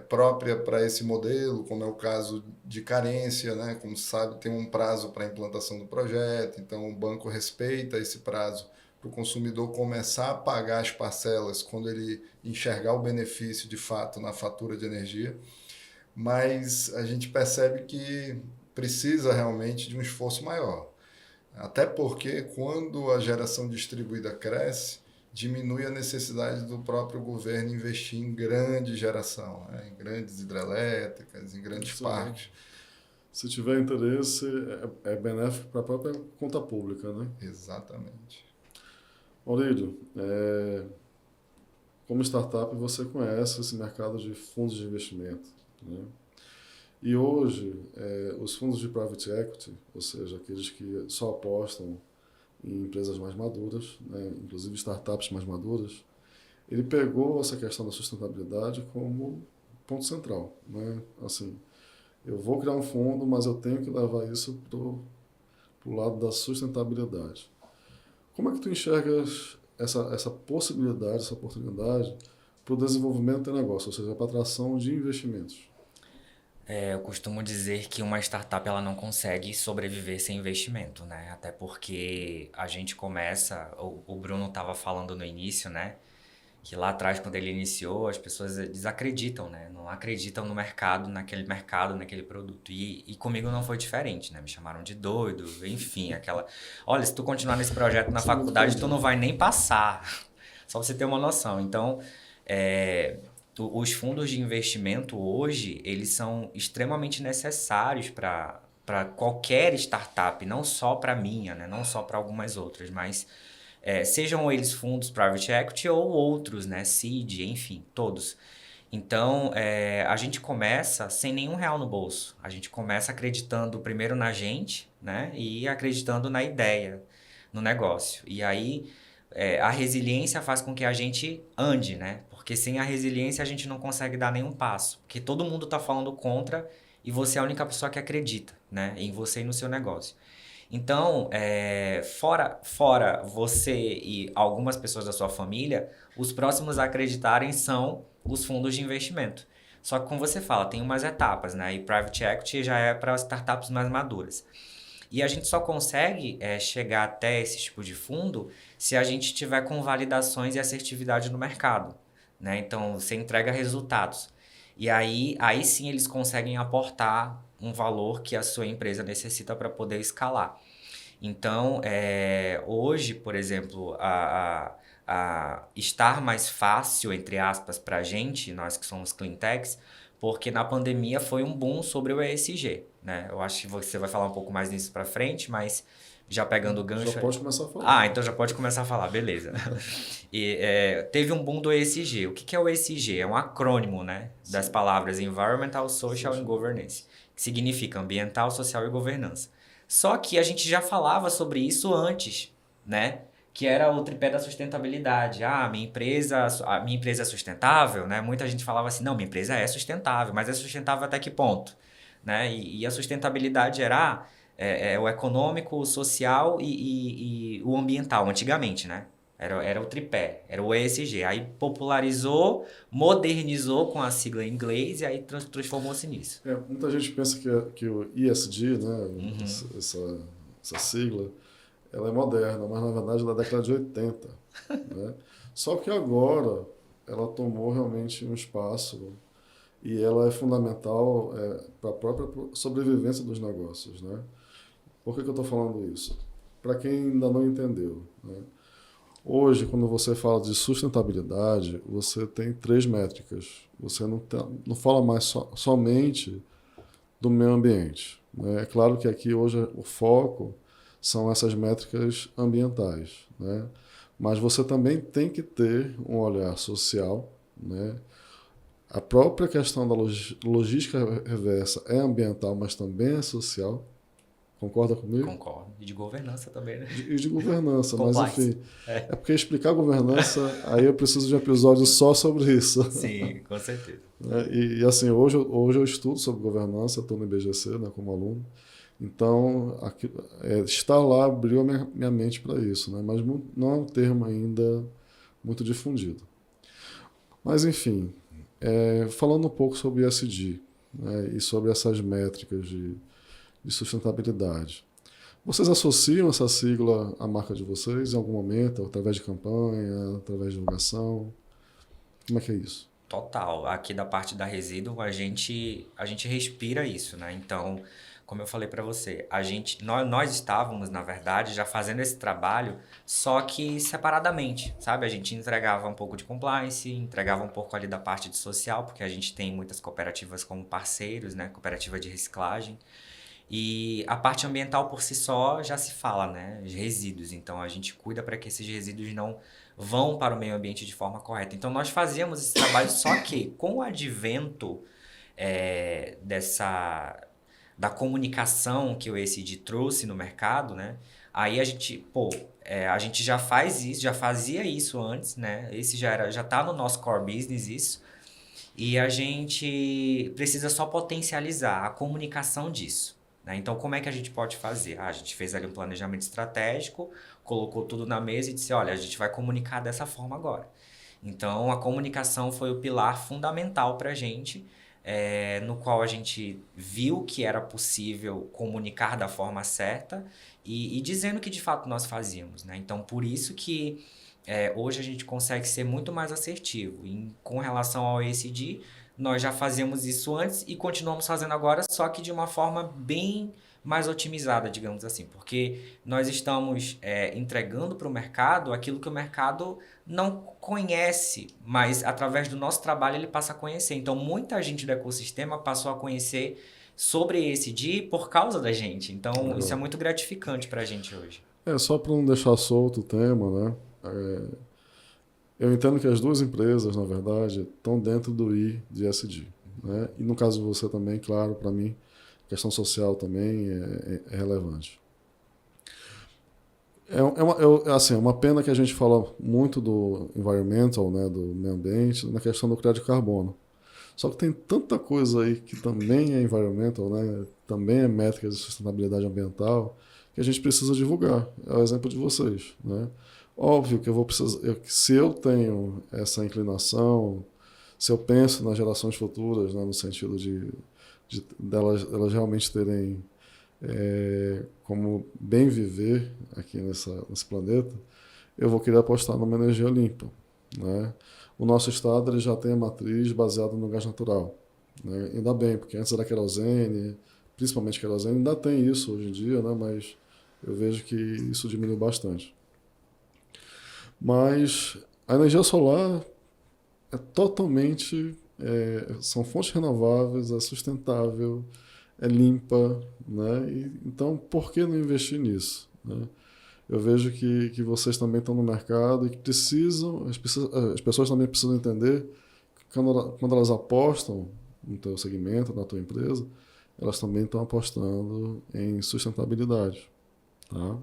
própria para esse modelo, como é o caso de carência, né? Como se sabe, tem um prazo para a implantação do projeto, então o banco respeita esse prazo para o consumidor começar a pagar as parcelas quando ele enxergar o benefício de fato na fatura de energia. Mas a gente percebe que precisa realmente de um esforço maior. Até porque quando a geração distribuída cresce, diminui a necessidade do próprio governo investir em grande geração, né? Em grandes hidrelétricas, em grandes parques. Se tiver interesse, é benéfico para a própria conta pública, né? Exatamente. Maurílio, como startup você conhece esse mercado de fundos de investimento, né? E hoje, os fundos de private equity, ou seja, aqueles que só apostam em empresas mais maduras, né, inclusive startups mais maduras, ele pegou essa questão da sustentabilidade como ponto central, né? Assim, eu vou criar um fundo, mas eu tenho que levar isso para o lado da sustentabilidade. Como é que tu enxergas essa possibilidade, essa oportunidade para o desenvolvimento do negócio, ou seja, para a atração de investimentos? Eu costumo dizer que uma startup ela não consegue sobreviver sem investimento, né? Até porque a gente começa, o Bruno estava falando no início, né? Que lá atrás, quando ele iniciou, as pessoas desacreditam, né? Não acreditam no mercado, naquele produto. E comigo não foi diferente, né? Me chamaram de doido, enfim, aquela... Olha, se tu continuar nesse projeto na faculdade, tu não vai nem passar. Só pra você ter uma noção. Então, os fundos de investimento hoje, eles são extremamente necessários para qualquer startup, não só para a minha, né? Não só para algumas outras, mas sejam eles fundos private equity ou outros, né? Seed, enfim, todos. Então, a gente começa sem nenhum real no bolso. A gente começa acreditando primeiro na gente, né? E acreditando na ideia, no negócio. E aí, a resiliência faz com que a gente ande, né? Porque sem a resiliência a gente não consegue dar nenhum passo. Porque todo mundo está falando contra e você é a única pessoa que acredita, né? Em você e no seu negócio. Então, fora você e algumas pessoas da sua família, os próximos a acreditarem são os fundos de investimento. Só que como você fala, tem umas etapas, né? E Private Equity já é para startups mais maduras. E a gente só consegue chegar até esse tipo de fundo se a gente tiver com validações e assertividade no mercado, né? Então, você entrega resultados. E aí sim eles conseguem aportar um valor que a sua empresa necessita para poder escalar. Então, hoje, por exemplo, estar mais fácil, entre aspas, para a gente, nós que somos clean techs, porque na pandemia foi um boom sobre o ESG, né? Eu acho que você vai falar um pouco mais nisso para frente, mas já pegando o gancho... Já pode começar a falar. Então já pode começar a falar, beleza. E teve um boom do ESG. O que é o ESG? É um acrônimo, né? Das palavras Environmental, Social and Governance, que significa ambiental, social e governança. Só que a gente já falava sobre isso antes, né? Que era o tripé da sustentabilidade. Minha empresa é sustentável, né? Muita gente falava assim, não, minha empresa é sustentável, mas é sustentável até que ponto? Né? E a sustentabilidade era o econômico, o social e o ambiental, antigamente, né? Era o tripé, era o ESG. Aí popularizou, modernizou com a sigla em inglês e aí transformou-se nisso. Muita gente pensa que o ESG, né? Essa sigla, ela é moderna, mas na verdade ela é da década de 80. Né? Só que agora ela tomou realmente um espaço e ela é fundamental para a própria sobrevivência dos negócios. Né? Por que eu estou falando isso? Para quem ainda não entendeu. Né? Hoje, quando você fala de sustentabilidade, você tem 3 métricas. Você não fala mais somente do meio ambiente. Né? É claro que aqui hoje o foco são essas métricas ambientais. Né? mas você também tem que ter um olhar social, né? A própria questão da logística reversa é ambiental, mas também é social. Concorda comigo? Concordo. E de governança também, né? E de governança, mas Compliance. enfim. É porque explicar governança, aí eu preciso de um episódio só sobre isso. Sim, com certeza. Né? E assim, hoje eu estudo sobre governança, estou no IBGC, né, como aluno. Então, estar lá abriu a minha mente para isso, né? Mas não é um termo ainda muito difundido. Mas, enfim, falando um pouco sobre ESG, né, e sobre essas métricas de sustentabilidade. Vocês associam essa sigla à marca de vocês em algum momento, através de campanha, através de divulgação? Como é que é isso? Total. Aqui da parte da resíduo, a gente respira isso, né? Então, como eu falei para você, nós estávamos, na verdade, já fazendo esse trabalho, só que separadamente, sabe? A gente entregava um pouco de compliance, entregava um pouco ali da parte de social, porque a gente tem muitas cooperativas como parceiros, né? Cooperativa de reciclagem. E a parte ambiental por si só já se fala, né? De resíduos. Então a gente cuida para que esses resíduos não vão para o meio ambiente de forma correta. Então nós fazíamos esse trabalho, só que com o advento da comunicação que o ESG trouxe no mercado, né? Aí a gente, a gente já faz isso, já fazia isso antes, né? Esse já tá no nosso core business isso. E a gente precisa só potencializar a comunicação disso. Então, como é que a gente pode fazer? A gente fez ali um planejamento estratégico, colocou tudo na mesa e disse, olha, a gente vai comunicar dessa forma agora. Então, a comunicação foi o pilar fundamental para a gente, no qual a gente viu que era possível comunicar da forma certa e dizendo que de fato nós fazíamos. Então, por isso que hoje a gente consegue ser muito mais assertivo. Com relação ao ESG, nós já fazíamos isso antes e continuamos fazendo agora, só que de uma forma bem mais otimizada, digamos assim, porque nós estamos entregando para o mercado aquilo que o mercado não conhece, mas através do nosso trabalho ele passa a conhecer. Então, muita gente do ecossistema passou a conhecer sobre ESG por causa da gente. Então, isso é muito gratificante para a gente hoje. Só para não deixar solto o tema, né? Eu entendo que as duas empresas, na verdade, estão dentro do I de ESG. Né? E no caso de você também, claro, para mim, a questão social também é relevante. É uma pena que a gente fala muito do environmental, né, do meio ambiente, na questão do crédito de carbono. Só que tem tanta coisa aí que também é environmental, né, também é métrica de sustentabilidade ambiental, que a gente precisa divulgar. É o exemplo de vocês. Né? Óbvio que eu vou precisar, se eu tenho essa inclinação, se eu penso nas gerações futuras, né, no sentido de elas realmente terem como bem viver aqui nesse planeta, eu vou querer apostar numa energia limpa. Né? O nosso estado ele já tem a matriz baseada no gás natural. Né? Ainda bem, porque antes era querosene, principalmente querosene, ainda tem isso hoje em dia, né? Mas eu vejo que isso diminuiu bastante. Mas a energia solar é totalmente... são fontes renováveis, é sustentável, é limpa, né? Então, por que não investir nisso? Né? Eu vejo que vocês também estão no mercado e que as pessoas também precisam entender que quando elas apostam no teu segmento, na tua empresa, elas também estão apostando em sustentabilidade. Tá?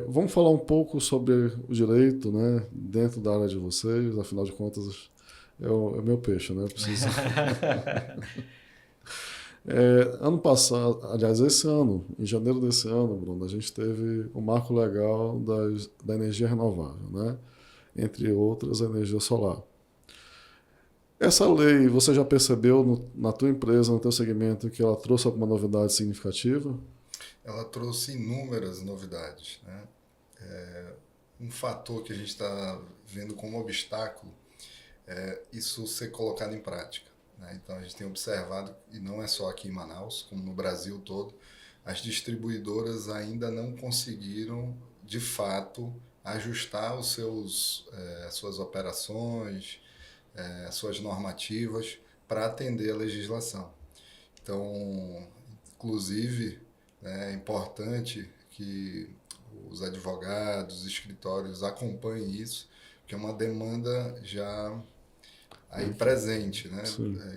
Vamos falar um pouco sobre o direito, né, dentro da área de vocês, afinal de contas, é o meu peixe, né? Preciso... ano passado, aliás, esse ano, em janeiro desse ano, Bruno, a gente teve o marco legal da energia renovável, né? Entre outras, a energia solar. Essa lei, você já percebeu na tua empresa, no teu segmento, que ela trouxe alguma novidade significativa? Ela trouxe inúmeras novidades. Né? Um fator que a gente está vendo como obstáculo é isso ser colocado em prática. Né? Então, a gente tem observado, e não é só aqui em Manaus, como no Brasil todo, as distribuidoras ainda não conseguiram, de fato, ajustar suas operações, suas normativas para atender a legislação. Então, inclusive, é importante que os advogados, os escritórios acompanhem isso, que é uma demanda já aí presente, né?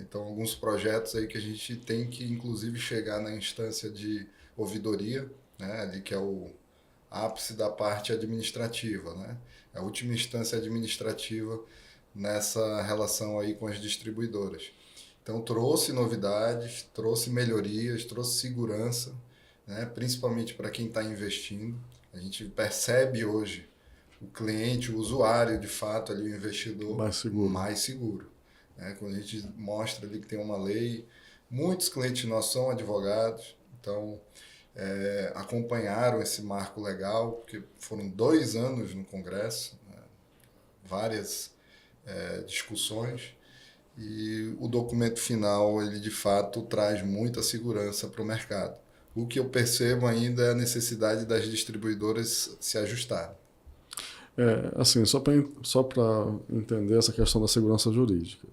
Então, alguns projetos aí que a gente tem que, inclusive, chegar na instância de ouvidoria, né? Ali que é o ápice da parte administrativa, né? A última instância administrativa nessa relação aí com as distribuidoras. Então, trouxe novidades, trouxe melhorias, trouxe segurança, né? Principalmente para quem está investindo. A gente percebe hoje o cliente, o usuário, de fato, ali, o investidor mais seguro. Né? Quando a gente mostra ali que tem uma lei, muitos clientes nossos são advogados, então acompanharam esse marco legal, porque foram 2 anos no Congresso, né? Várias discussões, e o documento final, ele de fato traz muita segurança para o mercado. O que eu percebo ainda é a necessidade das distribuidoras se ajustarem. Assim, só para entender essa questão da segurança jurídica.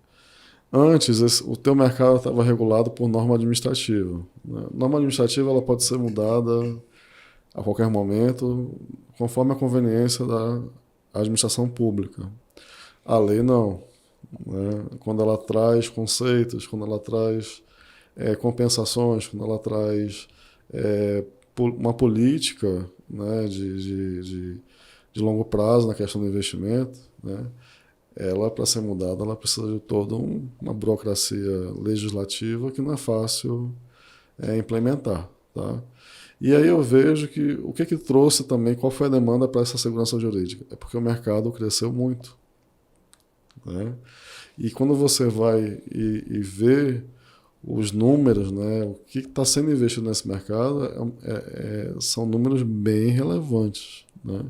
Antes, o teu mercado estava regulado por norma administrativa. Né? Norma administrativa ela pode ser mudada a qualquer momento, conforme a conveniência da administração pública. A lei não. Né? Quando ela traz conceitos, quando ela traz compensações, quando ela traz uma política, né, de longo prazo na questão do investimento, né, ela, para ser mudada, ela precisa de toda uma burocracia legislativa que não é fácil implementar. Tá? E aí eu vejo que o que trouxe também, qual foi a demanda para essa segurança jurídica? É porque o mercado cresceu muito. Né? E quando você vai e vê os números, né, o que está sendo investido nesse mercado, são números bem relevantes. Né?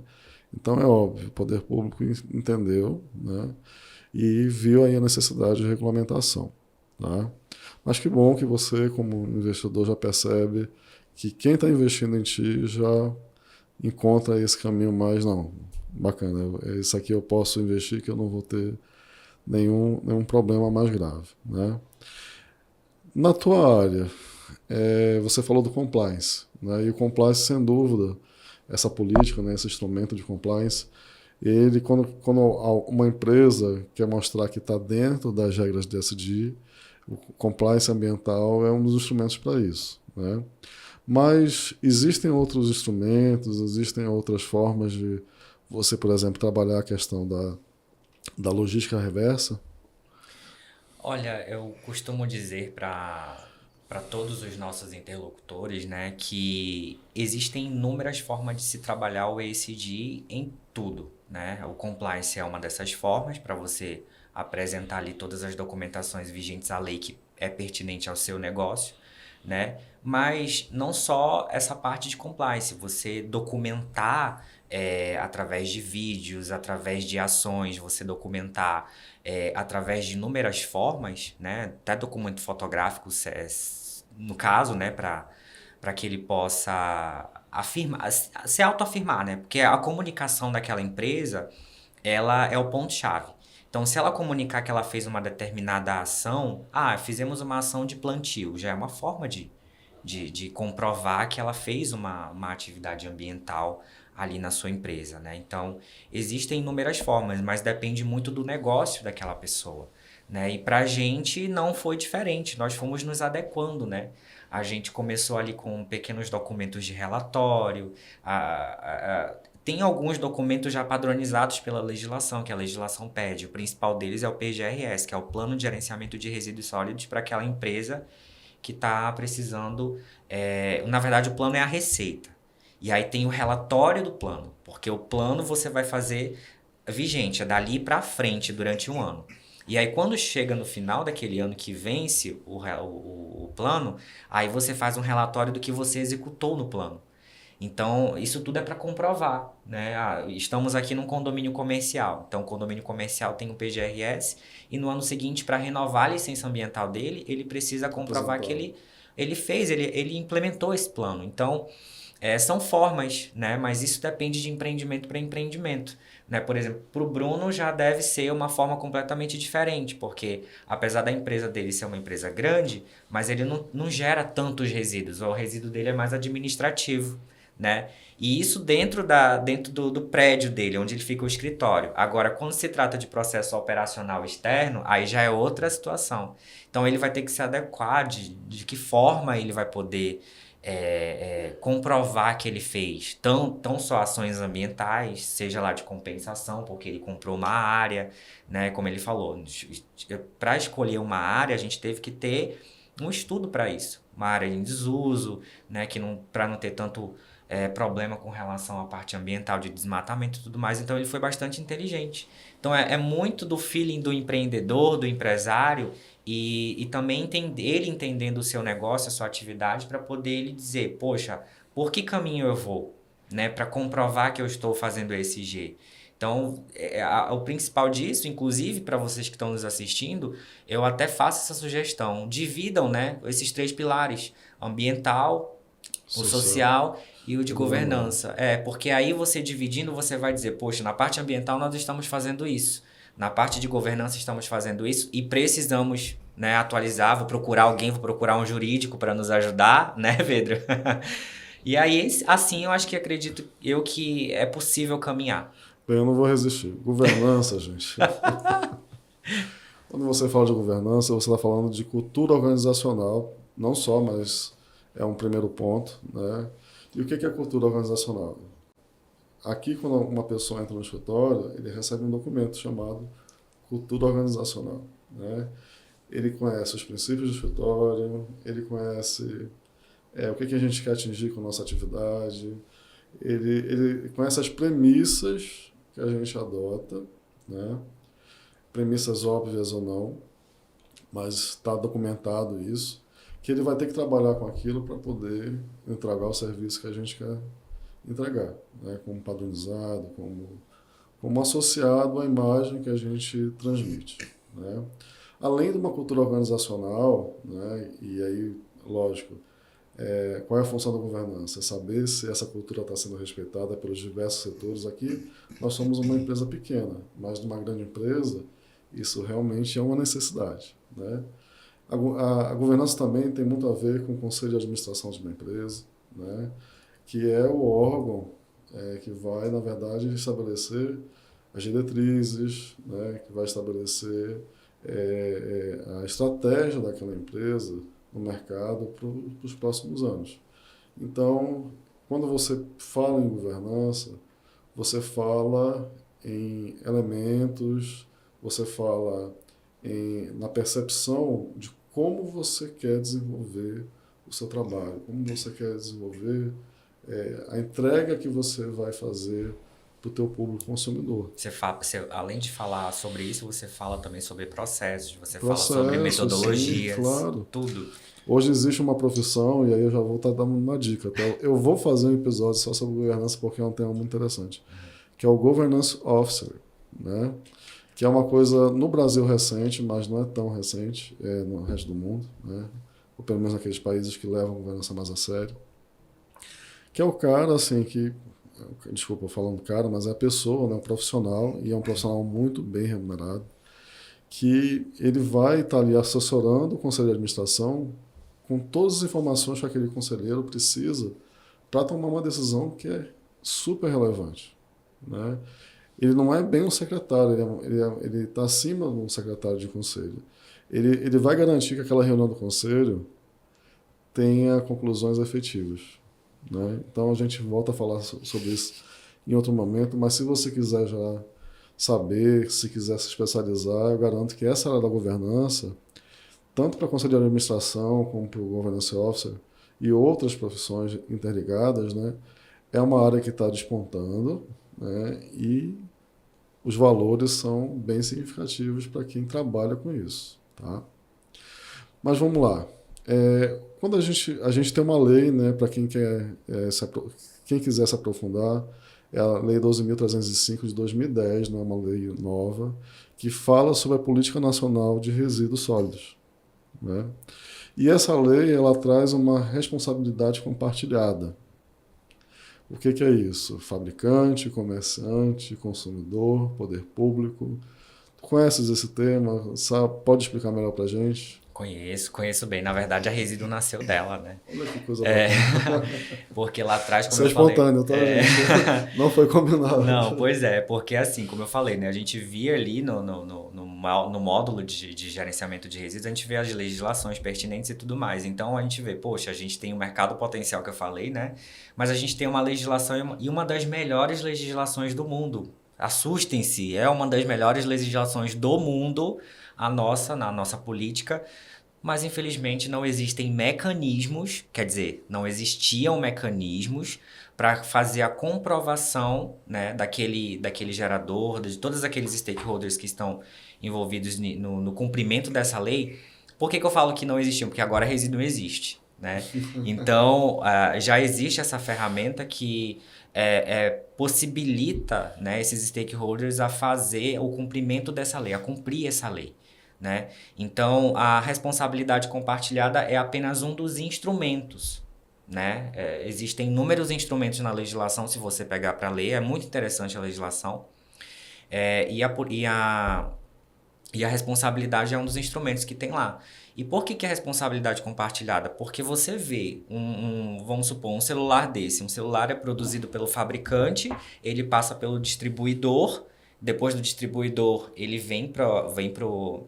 Então é óbvio, o poder público entendeu, né, e viu aí a necessidade de regulamentação. Tá? Mas que bom que você, como investidor, já percebe que quem está investindo em ti já encontra esse caminho mais, não, bacana, isso aqui eu posso investir que eu não vou ter nenhum problema mais grave. Né? Na tua área, você falou do compliance, né? E o compliance, sem dúvida, essa política, né, esse instrumento de compliance, ele, quando uma empresa quer mostrar que está dentro das regras de ESG, o compliance ambiental é um dos instrumentos para isso. Né? Mas existem outros instrumentos, existem outras formas de você, por exemplo, trabalhar a questão da logística reversa? Olha, eu costumo dizer para todos os nossos interlocutores, né, que existem inúmeras formas de se trabalhar o ESG em tudo. Né? O compliance é uma dessas formas para você apresentar ali todas as documentações vigentes à lei que é pertinente ao seu negócio. Né? Mas não só essa parte de compliance, você documentar através de vídeos, através de ações, você documentar através de inúmeras formas, né? Até documento fotográfico, no caso, né? Para que ele possa se autoafirmar, né? Porque a comunicação daquela empresa, ela é o ponto-chave. Então, se ela comunicar que ela fez uma determinada ação, fizemos uma ação de plantio, já é uma forma de comprovar que ela fez uma atividade ambiental ali na sua empresa, né? Então, existem inúmeras formas, mas depende muito do negócio daquela pessoa, né? E pra gente não foi diferente, nós fomos nos adequando, né? A gente começou ali com pequenos documentos de relatório, tem alguns documentos já padronizados pela legislação, que a legislação pede. O principal deles é o PGRS, que é o Plano de Gerenciamento de Resíduos Sólidos para aquela empresa que está precisando... na verdade, o plano é a receita. E aí tem o relatório do plano, porque o plano você vai fazer vigente, é dali para frente durante um ano. E aí quando chega no final daquele ano que vence o plano, aí você faz um relatório do que você executou no plano. Então, isso tudo é para comprovar, né? Estamos aqui num condomínio comercial. Então, o condomínio comercial tem um PGRS e no ano seguinte, para renovar a licença ambiental dele, ele precisa comprovar que ele implementou esse plano. Então, são formas, né? Mas isso depende de empreendimento para empreendimento. Né? Por exemplo, para o Bruno já deve ser uma forma completamente diferente, porque apesar da empresa dele ser uma empresa grande, mas ele não gera tantos resíduos, o resíduo dele é mais administrativo. né? E isso dentro do prédio dele, onde ele fica o escritório. Agora, quando se trata de processo operacional externo, aí já é outra situação. Então, ele vai ter que se adequar de que forma ele vai poder comprovar que ele fez tão só ações ambientais, seja lá de compensação, porque ele comprou uma área, né? Como ele falou, para escolher uma área, a gente teve que ter um estudo para isso. Uma área em desuso, né? Para não ter tanto problema com relação à parte ambiental de desmatamento e tudo mais. Então, ele foi bastante inteligente. Então, é muito do feeling do empreendedor, do empresário, e também ele entendendo o seu negócio, a sua atividade, para poder ele dizer, poxa, por que caminho eu vou? Né? Para comprovar que eu estou fazendo ESG. Então, o principal disso, inclusive para vocês que estão nos assistindo, eu até faço essa sugestão. Dividam, né, esses 3 pilares: ambiental, o social e o de governança. Porque aí você dividindo, você vai dizer, poxa, na parte ambiental nós estamos fazendo isso. Na parte de governança estamos fazendo isso e precisamos, né, atualizar, vou procurar um jurídico para nos ajudar, né, Pedro? E aí, assim, eu acho que acredito que é possível caminhar. Bem, eu não vou resistir. Governança, gente. Quando você fala de governança, você está falando de cultura organizacional, não só, mas é um primeiro ponto, né? E o que é cultura organizacional? Aqui, quando uma pessoa entra no escritório, ele recebe um documento chamado cultura organizacional, né? Ele conhece os princípios do escritório, ele conhece o que a gente quer atingir com a nossa atividade, ele conhece as premissas que a gente adota, né? Premissas óbvias ou não, mas está documentado isso, que ele vai ter que trabalhar com aquilo para poder entregar o serviço que a gente quer entregar, né? Como padronizado, como associado à imagem que a gente transmite, né? Além de uma cultura organizacional, né? E aí, lógico, qual é a função da governança? É saber se essa cultura está sendo respeitada pelos diversos setores. Aqui, nós somos uma empresa pequena, mas numa grande empresa, isso realmente é uma necessidade, né? A governança também tem muito a ver com o conselho de administração de uma empresa, né? Que é o órgão que vai, na verdade, estabelecer as diretrizes, né? Que vai estabelecer a estratégia daquela empresa no mercado para os próximos anos. Então, quando você fala em governança, você fala em elementos, você fala na percepção de como você quer desenvolver o seu trabalho, como você quer desenvolver a entrega que você vai fazer para o teu público consumidor. Além de falar sobre isso, você fala também sobre processos, fala sobre metodologias, sim, claro. Tudo. Hoje existe uma profissão, e aí eu já vou estar dando uma dica. Tá? Eu vou fazer um episódio só sobre governança, porque é um tema muito interessante, que é o Governance Officer, né? Que é uma coisa no Brasil recente, mas não é tão recente no resto do mundo, né? Ou pelo menos naqueles países que levam a governança mais a sério. Que é o cara, assim, desculpa falando cara, mas é a pessoa, né, um profissional, e é um profissional muito bem remunerado, que ele vai estar ali assessorando o conselho de administração com todas as informações que aquele conselheiro precisa para tomar uma decisão que é super relevante, né? Ele não é bem um secretário, ele está acima de um secretário de conselho. Ele vai garantir que aquela reunião do conselho tenha conclusões efetivas, né? Então a gente volta a falar sobre isso em outro momento, mas se você quiser já saber, se quiser se especializar, eu garanto que essa área da governança, tanto para o conselho de administração como para o governance officer e outras profissões interligadas, né, é uma área que está despontando, né, e os valores são bem significativos para quem trabalha com isso, tá? Mas vamos lá. Quando a gente tem uma lei, né, para quem quiser se aprofundar, é a Lei 12.305 de 2010, né, uma lei nova, que fala sobre a Política Nacional de Resíduos Sólidos, né? E essa lei ela traz uma responsabilidade compartilhada. O que é isso? Fabricante, comerciante, consumidor, poder público. Tu conheces esse tema? Pode explicar melhor para a gente? Conheço bem. Na verdade, a Resíduo nasceu dela, né? Olha que coisa bacana. Porque lá atrás, como Isso é eu falei... espontâneo, tá, gente? Não foi combinado. Não, pois é, porque assim, como eu falei, né? A gente via ali no módulo de gerenciamento de resíduos, a gente vê as legislações pertinentes e tudo mais. Então, a gente vê, poxa, a gente tem o mercado potencial que eu falei, né? Mas a gente tem uma legislação e uma das melhores legislações do mundo. Assustem-se, é uma das melhores legislações do mundo, na nossa política, mas infelizmente não existem mecanismos, quer dizer, não existiam mecanismos para fazer a comprovação, né, daquele gerador, de todos aqueles stakeholders que estão envolvidos no cumprimento dessa lei. Por que eu falo que não existiam? Porque agora resíduo existe, né? Então, já existe essa ferramenta que possibilita, né, esses stakeholders a fazer o cumprimento dessa lei, a cumprir essa lei, né? Então, a responsabilidade compartilhada é apenas um dos instrumentos, né? Existem inúmeros instrumentos na legislação, se você pegar para ler, é muito interessante a legislação. E a responsabilidade é um dos instrumentos que tem lá. E por que é responsabilidade compartilhada? Porque você vê, vamos supor, um celular desse. Um celular é produzido pelo fabricante, ele passa pelo distribuidor, depois do distribuidor ele vem pro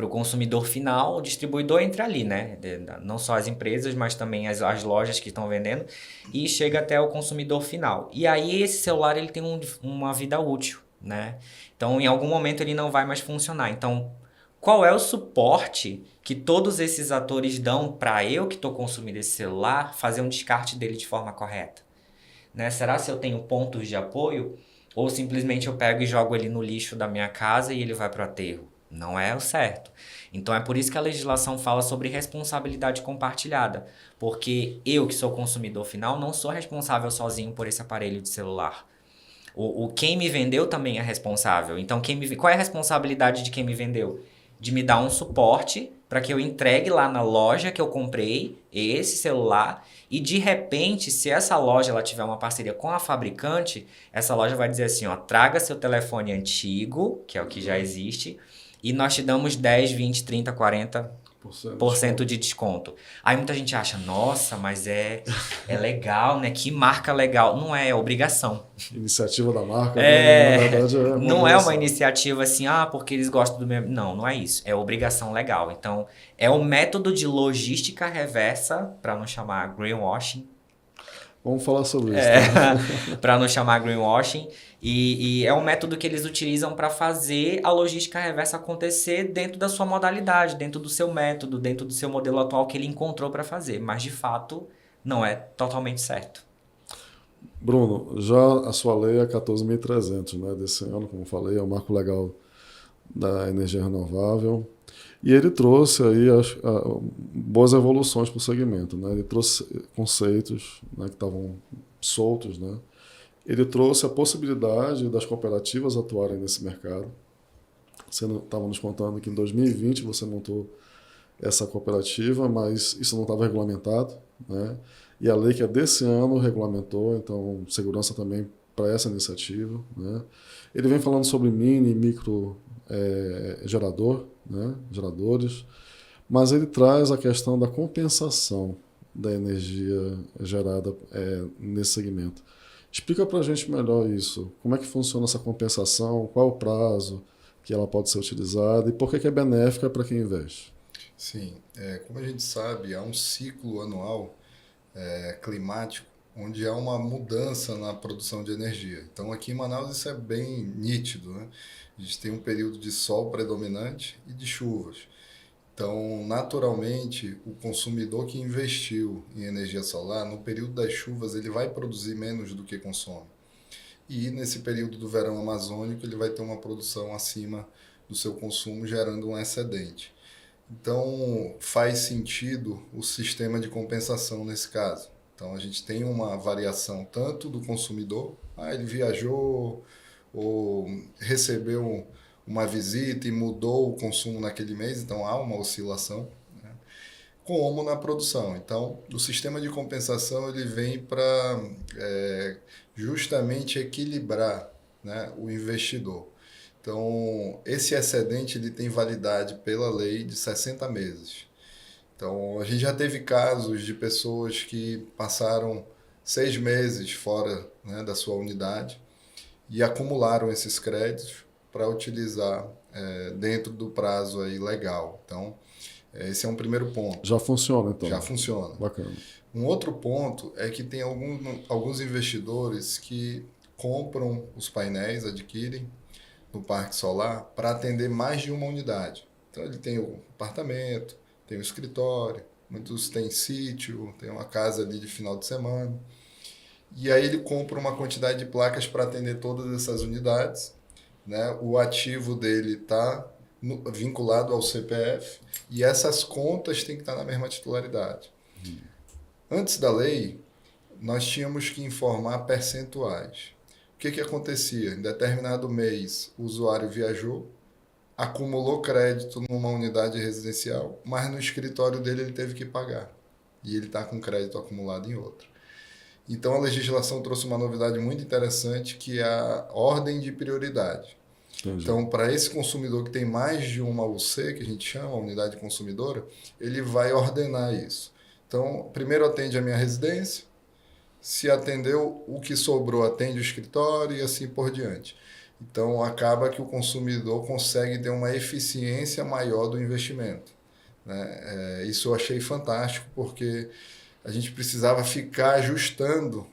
consumidor final, o distribuidor entra ali, né? Não só as empresas, mas também as lojas que estão vendendo, e chega até o consumidor final. E aí esse celular ele tem uma vida útil, né? Então, em algum momento ele não vai mais funcionar. Então, qual é o suporte que todos esses atores dão para eu que estou consumindo esse celular fazer um descarte dele de forma correta? Né? Será se eu tenho pontos de apoio ou simplesmente eu pego e jogo ele no lixo da minha casa e ele vai para o aterro? Não é o certo. Então, é por isso que a legislação fala sobre responsabilidade compartilhada. Porque eu, que sou consumidor final, não sou responsável sozinho por esse aparelho de celular. Quem me vendeu também é responsável. Então, qual é a responsabilidade de quem me vendeu? De me dar um suporte para que eu entregue lá na loja que eu comprei esse celular e, de repente, se essa loja ela tiver uma parceria com a fabricante, essa loja vai dizer assim, ó, traga seu telefone antigo, que é o que já existe, e nós te damos 10, 20, 30, 40% de desconto. Aí muita gente acha, nossa, mas é legal, né? Que marca legal. Não é obrigação. Iniciativa da marca, né? Na verdade, não é uma iniciativa assim, porque eles gostam do mesmo. Não é isso. É obrigação legal. Então, é um método de logística reversa, para não chamar greenwashing. Vamos falar sobre isso. Tá? Para não chamar greenwashing. E é um método que eles utilizam para fazer a logística reversa acontecer dentro da sua modalidade, dentro do seu método, dentro do seu modelo atual que ele encontrou para fazer. Mas, de fato, não é totalmente certo. Bruno, já a sua lei é 14.300, né, desse ano, como eu falei, é o marco legal da energia renovável. E ele trouxe aí boas evoluções para o segmento, né? Ele trouxe conceitos, né, que estavam soltos, né? Ele trouxe a possibilidade das cooperativas atuarem nesse mercado. Você estava nos contando que em 2020 você montou essa cooperativa, mas isso não estava regulamentado, né? E a lei que é desse ano regulamentou, então segurança também para essa iniciativa, né? Ele vem falando sobre mini e micro geradores, mas ele traz a questão da compensação da energia gerada nesse segmento. Explica para a gente melhor isso. Como é que funciona essa compensação? Qual é o prazo que ela pode ser utilizada e por que é benéfica para quem investe? Sim, como a gente sabe, há um ciclo anual climático onde há uma mudança na produção de energia. Então, aqui em Manaus isso é bem nítido, né? A gente tem um período de sol predominante e de chuvas. Então, naturalmente, o consumidor que investiu em energia solar, no período das chuvas, ele vai produzir menos do que consome. E nesse período do verão amazônico, ele vai ter uma produção acima do seu consumo, gerando um excedente. Então, faz sentido o sistema de compensação nesse caso. Então, a gente tem uma variação tanto do consumidor, ele viajou ou recebeu uma visita e mudou o consumo naquele mês, então há uma oscilação, né? Como na produção. Então, o sistema de compensação ele vem para justamente equilibrar, né, o investidor. Então, esse excedente ele tem validade pela lei de 60 meses. Então, a gente já teve casos de pessoas que passaram 6 meses fora, né, da sua unidade e acumularam esses créditos para utilizar dentro do prazo aí legal. Então, esse é um primeiro ponto. Já funciona, então? Já funciona. Bacana. Um outro ponto é que tem alguns investidores que compram os painéis, adquirem no parque solar para atender mais de uma unidade. Então ele tem o apartamento, tem o escritório, muitos têm sítio, tem uma casa ali de final de semana. E aí ele compra uma quantidade de placas para atender todas essas unidades, né? O ativo dele está vinculado ao CPF e essas contas têm que estar na mesma titularidade. Antes da lei, nós tínhamos que informar percentuais. O que acontecia? Em determinado mês, o usuário viajou, acumulou crédito numa unidade residencial, mas no escritório dele ele teve que pagar. E ele está com crédito acumulado em outra. Então, a legislação trouxe uma novidade muito interessante, que é a ordem de prioridade. Entendi. Então, para esse consumidor que tem mais de uma UC, que a gente chama, unidade consumidora, ele vai ordenar isso. Então, primeiro atende a minha residência, se atendeu, o que sobrou atende o escritório e assim por diante. Então, acaba que o consumidor consegue ter uma eficiência maior do investimento, né? Isso eu achei fantástico, porque a gente precisava ficar ajustando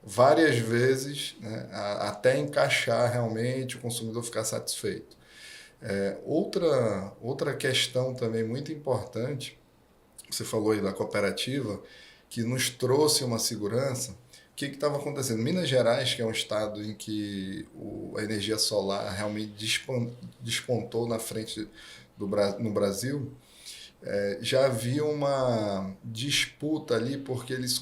várias vezes, né, até encaixar realmente, o consumidor ficar satisfeito. Outra questão também muito importante, você falou aí da cooperativa, que nos trouxe uma segurança. O que estava acontecendo? Minas Gerais, que é um estado em que a energia solar realmente despontou na frente no Brasil, já havia uma disputa ali, porque eles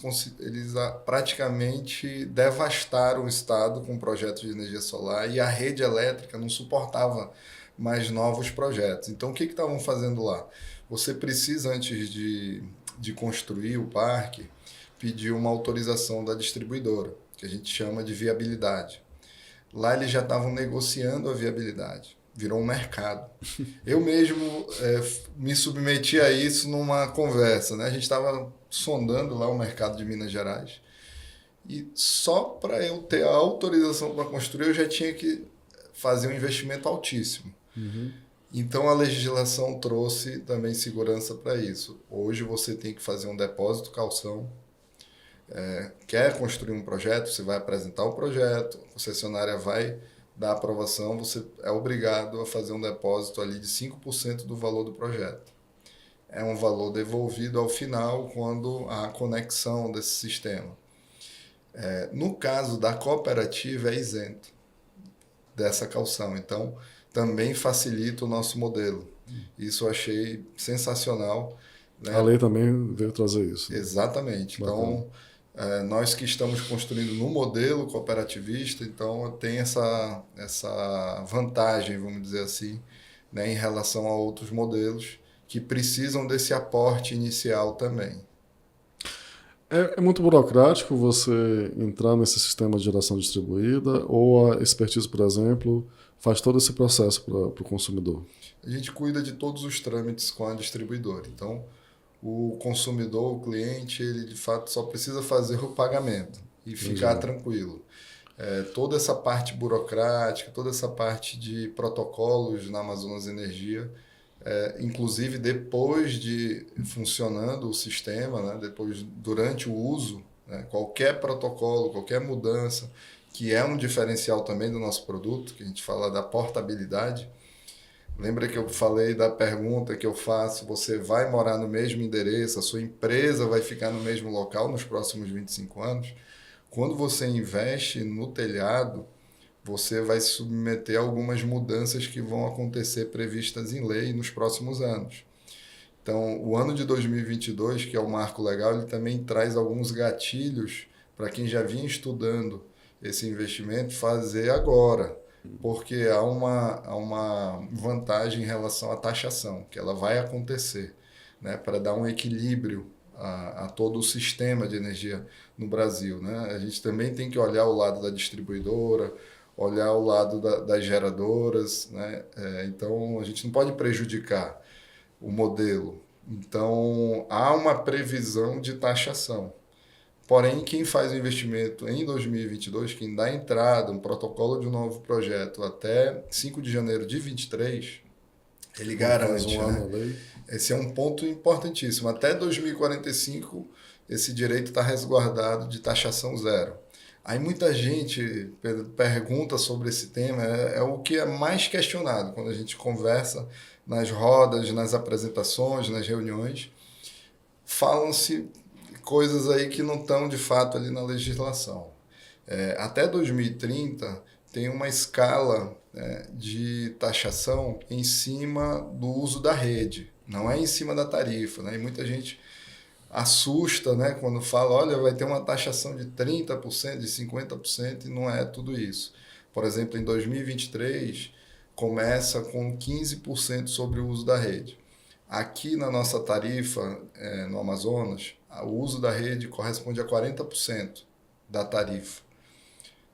praticamente devastaram o estado com projetos de energia solar e a rede elétrica não suportava mais novos projetos. Então, o que estavam fazendo lá? Você precisa, antes de construir o parque, pedir uma autorização da distribuidora, que a gente chama de viabilidade. Lá eles já estavam negociando a viabilidade. Virou um mercado. Eu mesmo me submeti a isso numa conversa, né? A gente estava sondando lá o mercado de Minas Gerais e só para eu ter a autorização para construir eu já tinha que fazer um investimento altíssimo. Uhum. Então a legislação trouxe também segurança para isso. Hoje você tem que fazer um depósito calção. Quer construir um projeto, você vai apresentar o projeto, a concessionária vai da aprovação, você é obrigado a fazer um depósito ali de 5% do valor do projeto. É um valor devolvido ao final quando há conexão desse sistema. No caso da cooperativa, é isento dessa caução. Então, também facilita o nosso modelo. Isso eu achei sensacional, né? A lei também veio trazer isso. Exatamente. Então, nós que estamos construindo no modelo cooperativista, então tem essa vantagem, vamos dizer assim, né, em relação a outros modelos que precisam desse aporte inicial também. É muito burocrático você entrar nesse sistema de geração distribuída ou a expertise, por exemplo, faz todo esse processo para o consumidor? A gente cuida de todos os trâmites com a distribuidora. Então, o consumidor, o cliente, ele de fato só precisa fazer o pagamento e ficar tranquilo. Toda essa parte burocrática, toda essa parte de protocolos na Amazonas Energia, inclusive depois de funcionando o sistema, né, durante o uso, né, qualquer protocolo, qualquer mudança, que é um diferencial também do nosso produto, que a gente fala da portabilidade. Lembra que eu falei da pergunta que eu faço, você vai morar no mesmo endereço, a sua empresa vai ficar no mesmo local nos próximos 25 anos? Quando você investe no telhado, você vai se submeter a algumas mudanças que vão acontecer previstas em lei nos próximos anos. Então, o ano de 2022, que é o marco legal, ele também traz alguns gatilhos para quem já vinha estudando esse investimento fazer agora, porque há uma vantagem em relação à taxação, que ela vai acontecer, né, para dar um equilíbrio a todo o sistema de energia no Brasil, né? A gente também tem que olhar o lado da distribuidora, olhar o lado das geradoras, né? Então, a gente não pode prejudicar o modelo. Então, há uma previsão de taxação. Porém, quem faz o investimento em 2022, quem dá entrada, um protocolo de um novo projeto até 5 de janeiro de 23, ele garante, né? Esse é um ponto importantíssimo. Até 2045, esse direito está resguardado de taxação zero. Aí muita gente pergunta sobre esse tema, é o que é mais questionado quando a gente conversa nas rodas, nas apresentações, nas reuniões. Falam-se coisas aí que não estão de fato ali na legislação. Até 2030 tem uma escala, né, de taxação em cima do uso da rede, não é em cima da tarifa, né? E muita gente assusta, né, quando fala, olha, vai ter uma taxação de 30%, de 50%, e não é tudo isso. Por exemplo, em 2023, começa com 15% sobre o uso da rede. Aqui na nossa tarifa, no Amazonas, o uso da rede corresponde a 40% da tarifa.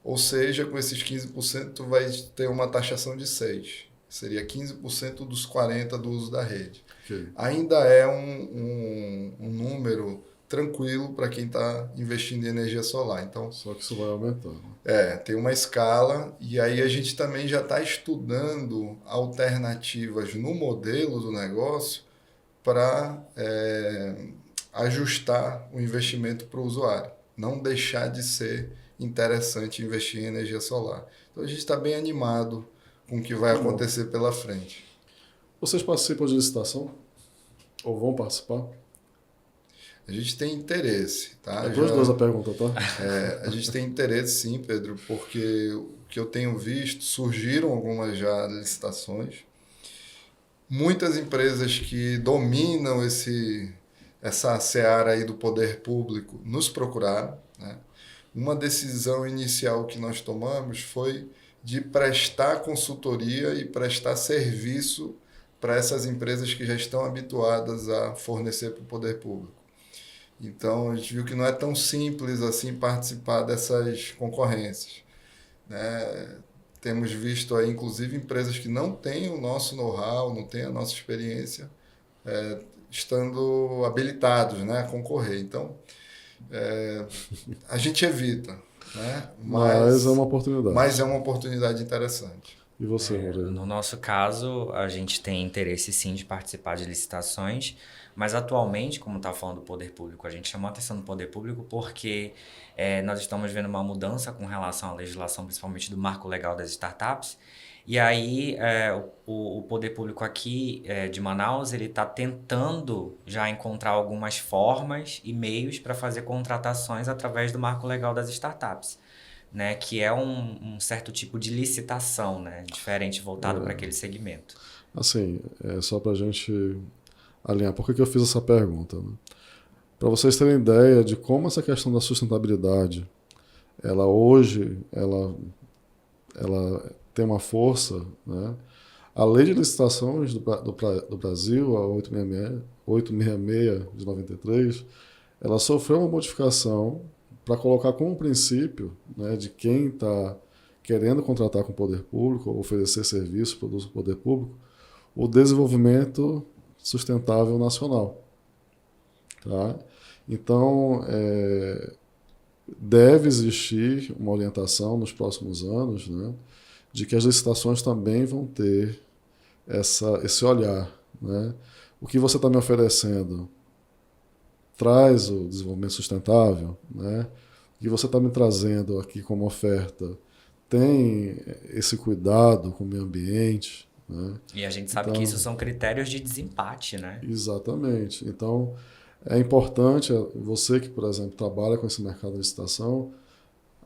Ou seja, com esses 15%, tu vai ter uma taxação de 6%. Seria 15% dos 40% do uso da rede. Okay. Ainda é um número tranquilo para quem está investindo em energia solar. Então, só que isso vai aumentando. Tem uma escala, e aí a gente também já está estudando alternativas no modelo do negócio para ajustar o investimento para o usuário. Não deixar de ser interessante investir em energia solar. Então a gente está bem animado com o que vai acontecer pela frente. Vocês participam de licitação? Ou vão participar? A gente tem interesse, tá? É duas a pergunta, tá? A gente tem interesse sim, Pedro, porque o que eu tenho visto, surgiram algumas já licitações. Muitas empresas que dominam essa seara aí do poder público nos procuraram, né? Uma decisão inicial que nós tomamos foi de prestar consultoria e prestar serviço para essas empresas que já estão habituadas a fornecer para o poder público. Então, a gente viu que não é tão simples assim participar dessas concorrências, né? Temos visto aí, inclusive, empresas que não têm o nosso know-how, não têm a nossa experiência, estando habilitados, né, a concorrer. Então, a gente evita, né? Mas é uma oportunidade. Mas é uma oportunidade interessante. E você, Moreira? No nosso caso, a gente tem interesse sim de participar de licitações, mas atualmente, como está falando do poder público, a gente chamou a atenção do poder público porque nós estamos vendo uma mudança com relação à legislação, principalmente do marco legal das startups. E aí, o poder público aqui de Manaus, ele está tentando já encontrar algumas formas e meios para fazer contratações através do marco legal das startups, né? Que é um certo tipo de licitação, né? Diferente, voltado para aquele segmento. Assim, só para a gente alinhar, por que eu fiz essa pergunta, né? Para vocês terem ideia de como essa questão da sustentabilidade, ela hoje tem uma força, né? A lei de licitações do Brasil, a 866 de 93, ela sofreu uma modificação para colocar como princípio, né, de quem está querendo contratar com o poder público, oferecer serviço, produtos do poder público, o desenvolvimento sustentável nacional. Tá? Então, deve existir uma orientação nos próximos anos, né, de que as licitações também vão ter esse olhar, né? O que você está me oferecendo traz o desenvolvimento sustentável, né? O que você está me trazendo aqui como oferta tem esse cuidado com o meio ambiente, né? E a gente sabe que isso são critérios de desempate, né? Exatamente. Então, é importante você que, por exemplo, trabalha com esse mercado de licitação,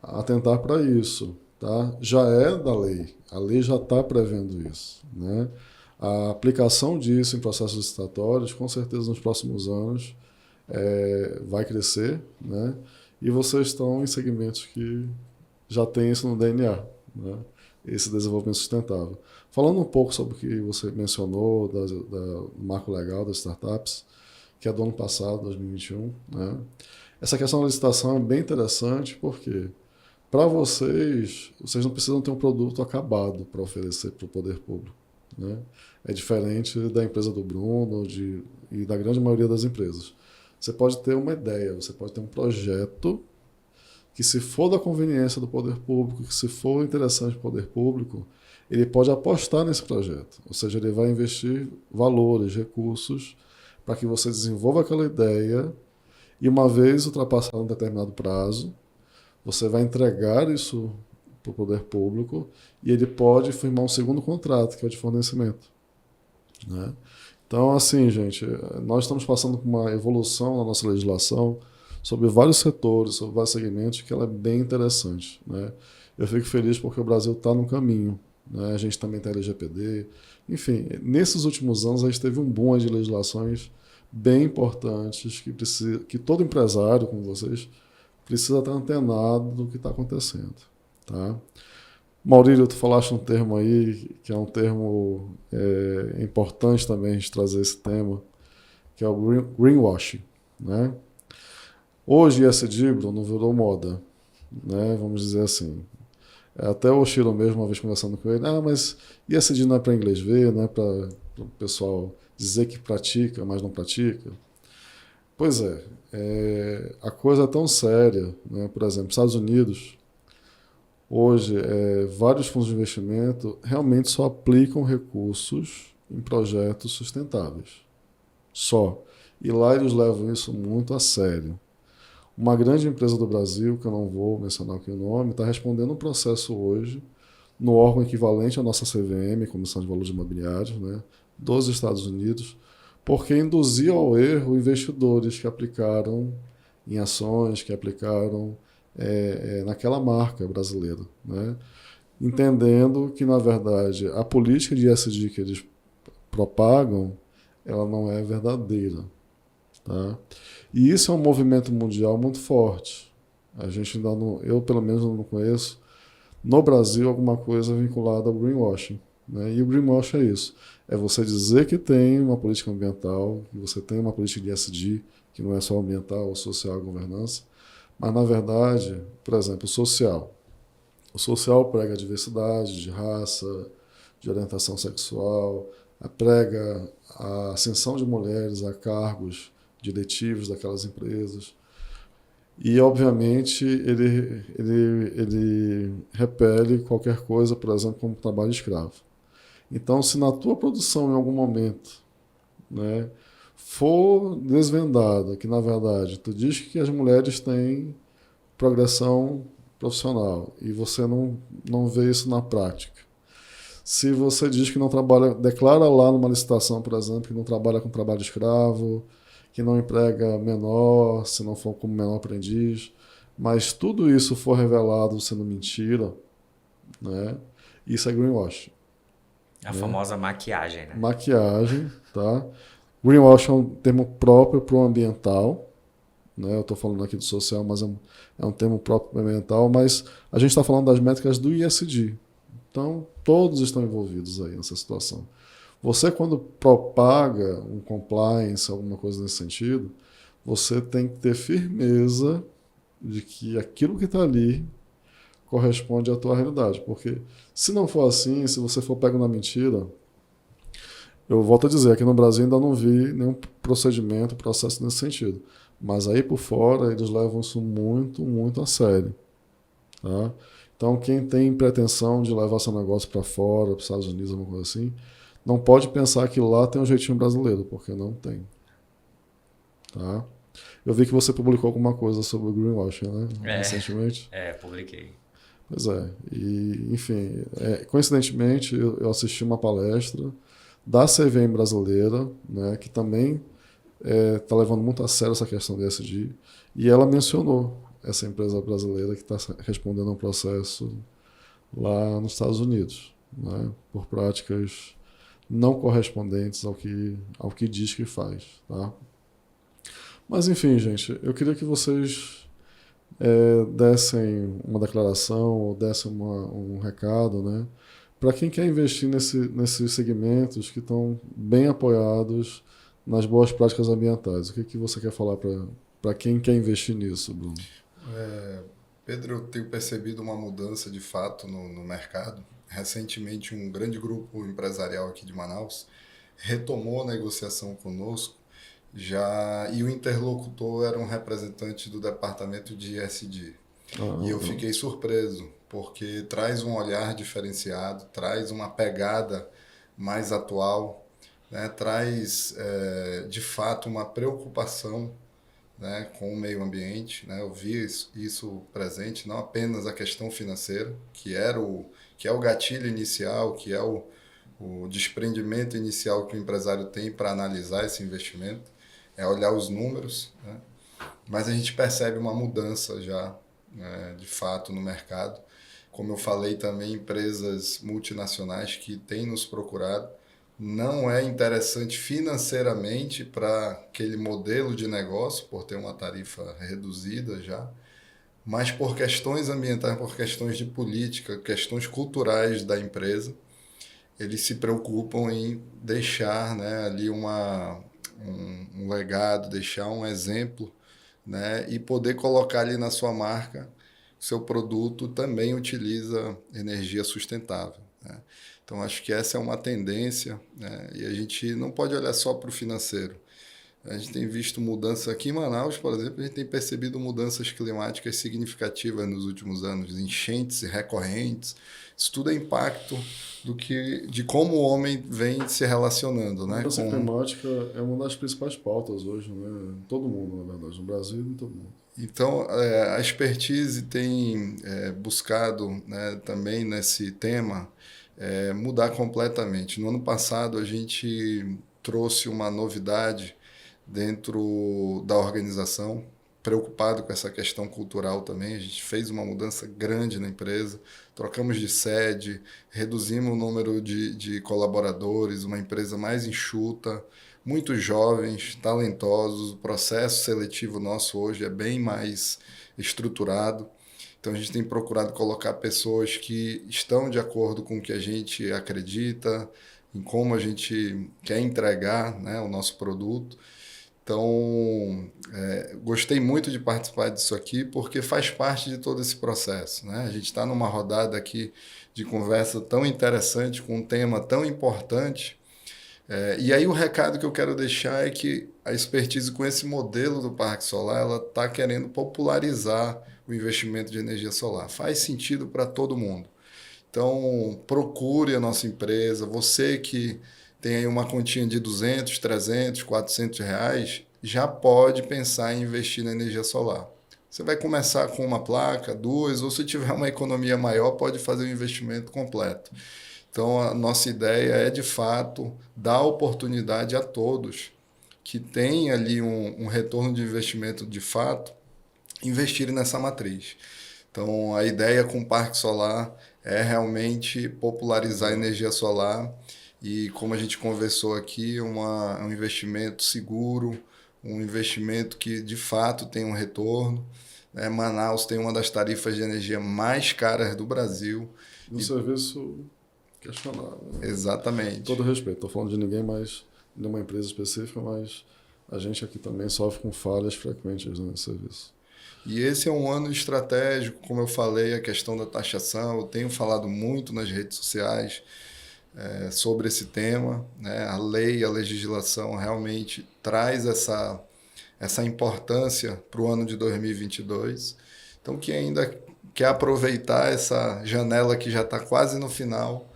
atentar para isso. Tá? Já é da lei, a lei já está prevendo isso, né? A aplicação disso em processos licitatórios, com certeza nos próximos anos, vai crescer, né? E vocês estão em segmentos que já têm isso no DNA, né? Esse desenvolvimento sustentável. Falando um pouco sobre o que você mencionou do marco legal das startups, que é do ano passado, 2021, né? Essa questão da licitação é bem interessante, por quê? para vocês não precisam ter um produto acabado para oferecer para o poder público, né? É diferente da empresa do Bruno e da grande maioria das empresas. Você pode ter uma ideia, você pode ter um projeto que, se for da conveniência do poder público, que se for interessante para o poder público, ele pode apostar nesse projeto. Ou seja, ele vai investir valores, recursos, para que você desenvolva aquela ideia e, uma vez ultrapassado um determinado prazo, você vai entregar isso para o poder público e ele pode firmar um segundo contrato, que é o de fornecimento, né? Então, assim, gente, nós estamos passando por uma evolução na nossa legislação sobre vários setores, sobre vários segmentos, que ela é bem interessante, né? Eu fico feliz porque o Brasil está no caminho, né? A gente também tem a LGPD. Enfim, nesses últimos anos a gente teve um boom de legislações bem importantes que todo empresário, como vocês, precisa estar antenado do que está acontecendo, tá? Maurílio, tu falaste um termo aí, que é um termo importante também a gente trazer esse tema, que é o greenwashing, né? Hoje, ESG, Bruno, virou moda, né? Vamos dizer assim. Até o Shiro mesmo, uma vez conversando com ele, mas ESG não é para inglês ver, não é para o pessoal dizer que pratica, mas não pratica. Pois é, a coisa é tão séria, né? Por exemplo, Estados Unidos, hoje, vários fundos de investimento realmente só aplicam recursos em projetos sustentáveis. Só. E lá eles levam isso muito a sério. Uma grande empresa do Brasil, que eu não vou mencionar aqui o nome, está respondendo um processo hoje no órgão equivalente à nossa CVM, Comissão de Valores Imobiliários, né, dos Estados Unidos, porque induziu ao erro investidores que aplicaram em ações, que aplicaram naquela marca brasileira, né, entendendo que, na verdade, a política de ESG que eles propagam, ela não é verdadeira. Tá? E isso é um movimento mundial muito forte. A gente ainda não, eu pelo menos não conheço no Brasil alguma coisa vinculada ao greenwashing, né? E o greenwashing é isso: é você dizer que tem uma política ambiental, que você tem uma política de ESG, que não é só ambiental, ou social e governança, mas na verdade, por exemplo, o social prega a diversidade de raça, de orientação sexual, prega a ascensão de mulheres a cargos diretivos daquelas empresas. E, obviamente, ele repele qualquer coisa, por exemplo, como trabalho escravo. Então, se na tua produção, em algum momento, né, for desvendado que, na verdade, tu diz que as mulheres têm progressão profissional e você não vê isso na prática. Se você diz que não trabalha, declara lá numa licitação, por exemplo, que não trabalha com trabalho escravo, que não emprega menor, se não for como menor aprendiz, mas tudo isso for revelado sendo mentira, né? Isso é greenwashing. A famosa maquiagem, né? Maquiagem, tá? Greenwashing é um termo próprio para o ambiental, né? Eu estou falando aqui do social, mas é um termo próprio para o ambiental, mas a gente está falando das métricas do ISD. Então, todos estão envolvidos aí nessa situação. Você, quando propaga um compliance, alguma coisa nesse sentido, você tem que ter firmeza de que aquilo que está ali corresponde à tua realidade. Porque se não for assim, se você for pego na mentira, eu volto a dizer, aqui no Brasil ainda não vi nenhum procedimento, processo nesse sentido. Mas aí por fora eles levam isso muito, muito a sério. Tá? Então quem tem pretensão de levar seu negócio para fora, para os Estados Unidos, alguma coisa assim, não pode pensar que lá tem um jeitinho brasileiro, porque não tem. Tá? Eu vi que você publicou alguma coisa sobre o greenwashing, né? Recentemente. Publiquei. Pois é. E, enfim, coincidentemente, eu assisti uma palestra da CVM brasileira, né, que também está levando muito a sério essa questão de ESG, e ela mencionou essa empresa brasileira que está respondendo a um processo lá nos Estados Unidos, né, por práticas não correspondentes ao que diz que faz. Tá? Mas, enfim, gente, eu queria que vocês dessem uma declaração ou dessem um recado, né, para quem quer investir nesses segmentos que estão bem apoiados nas boas práticas ambientais. O que você quer falar para quem quer investir nisso, Bruno? Pedro, eu tenho percebido uma mudança de fato no mercado. Recentemente, um grande grupo empresarial aqui de Manaus retomou a negociação conosco, já, e o interlocutor era um representante do departamento de ESG. E eu fiquei surpreso, porque traz um olhar diferenciado, traz uma pegada mais atual, né? Traz, de fato, uma preocupação, né, com o meio ambiente, né? Eu vi isso presente, não apenas a questão financeira, que é o gatilho inicial, que é o desprendimento inicial que o empresário tem para analisar esse investimento, é olhar os números, né? Mas a gente percebe uma mudança já, né, de fato, no mercado. Como eu falei também, empresas multinacionais que têm nos procurado. Não é interessante financeiramente para aquele modelo de negócio, por ter uma tarifa reduzida já, mas por questões ambientais, por questões de política, questões culturais da empresa, eles se preocupam em deixar, né, ali um legado, deixar um exemplo, né, e poder colocar ali na sua marca, seu produto também utiliza energia sustentável, né? Então, acho que essa é uma tendência, né, e a gente não pode olhar só para o financeiro. A gente tem visto mudanças aqui em Manaus, por exemplo, a gente tem percebido mudanças climáticas significativas nos últimos anos, enchentes recorrentes. Isso tudo é impacto de como o homem vem se relacionando, né? A mudança climática é uma das principais pautas hoje, né? Em todo mundo, na verdade, no Brasil e em todo mundo. Então, a expertise tem buscado, né, também nesse tema mudar completamente. No ano passado, a gente trouxe uma novidade dentro da organização, preocupado com essa questão cultural também. A gente fez uma mudança grande na empresa, trocamos de sede, reduzimos o número de colaboradores, uma empresa mais enxuta, muitos jovens, talentosos. O processo seletivo nosso hoje é bem mais estruturado. Então, a gente tem procurado colocar pessoas que estão de acordo com o que a gente acredita, em como a gente quer entregar, né, o nosso produto. Então, gostei muito de participar disso aqui, porque faz parte de todo esse processo, né? A gente está numa rodada aqui de conversa tão interessante, com um tema tão importante. E aí o recado que eu quero deixar é que a expertise com esse modelo do Parque Solar, ela está querendo popularizar o investimento de energia solar. Faz sentido para todo mundo. Então, procure a nossa empresa. Você que tem aí uma continha de 200, 300, 400 reais, já pode pensar em investir na energia solar. Você vai começar com uma placa, duas, ou se tiver uma economia maior, pode fazer o investimento completo. Então, a nossa ideia é, de fato, dar oportunidade a todos que têm ali um retorno de investimento de fato, investirem nessa matriz. Então, a ideia com o Parque Solar é realmente popularizar a energia solar e, como a gente conversou aqui, um investimento seguro, um investimento que, de fato, tem um retorno. Manaus tem uma das tarifas de energia mais caras do Brasil. Um serviço questionável, né? Exatamente. Com todo respeito, estou falando de ninguém mais, de uma empresa específica, mas a gente aqui também sofre com falhas frequentes nesse serviço. E esse é um ano estratégico, como eu falei, a questão da taxação. Eu tenho falado muito nas redes sociais sobre esse tema, né? A lei, a legislação realmente traz essa importância para o ano de 2022. Então, quem ainda quer aproveitar essa janela que já está quase no final,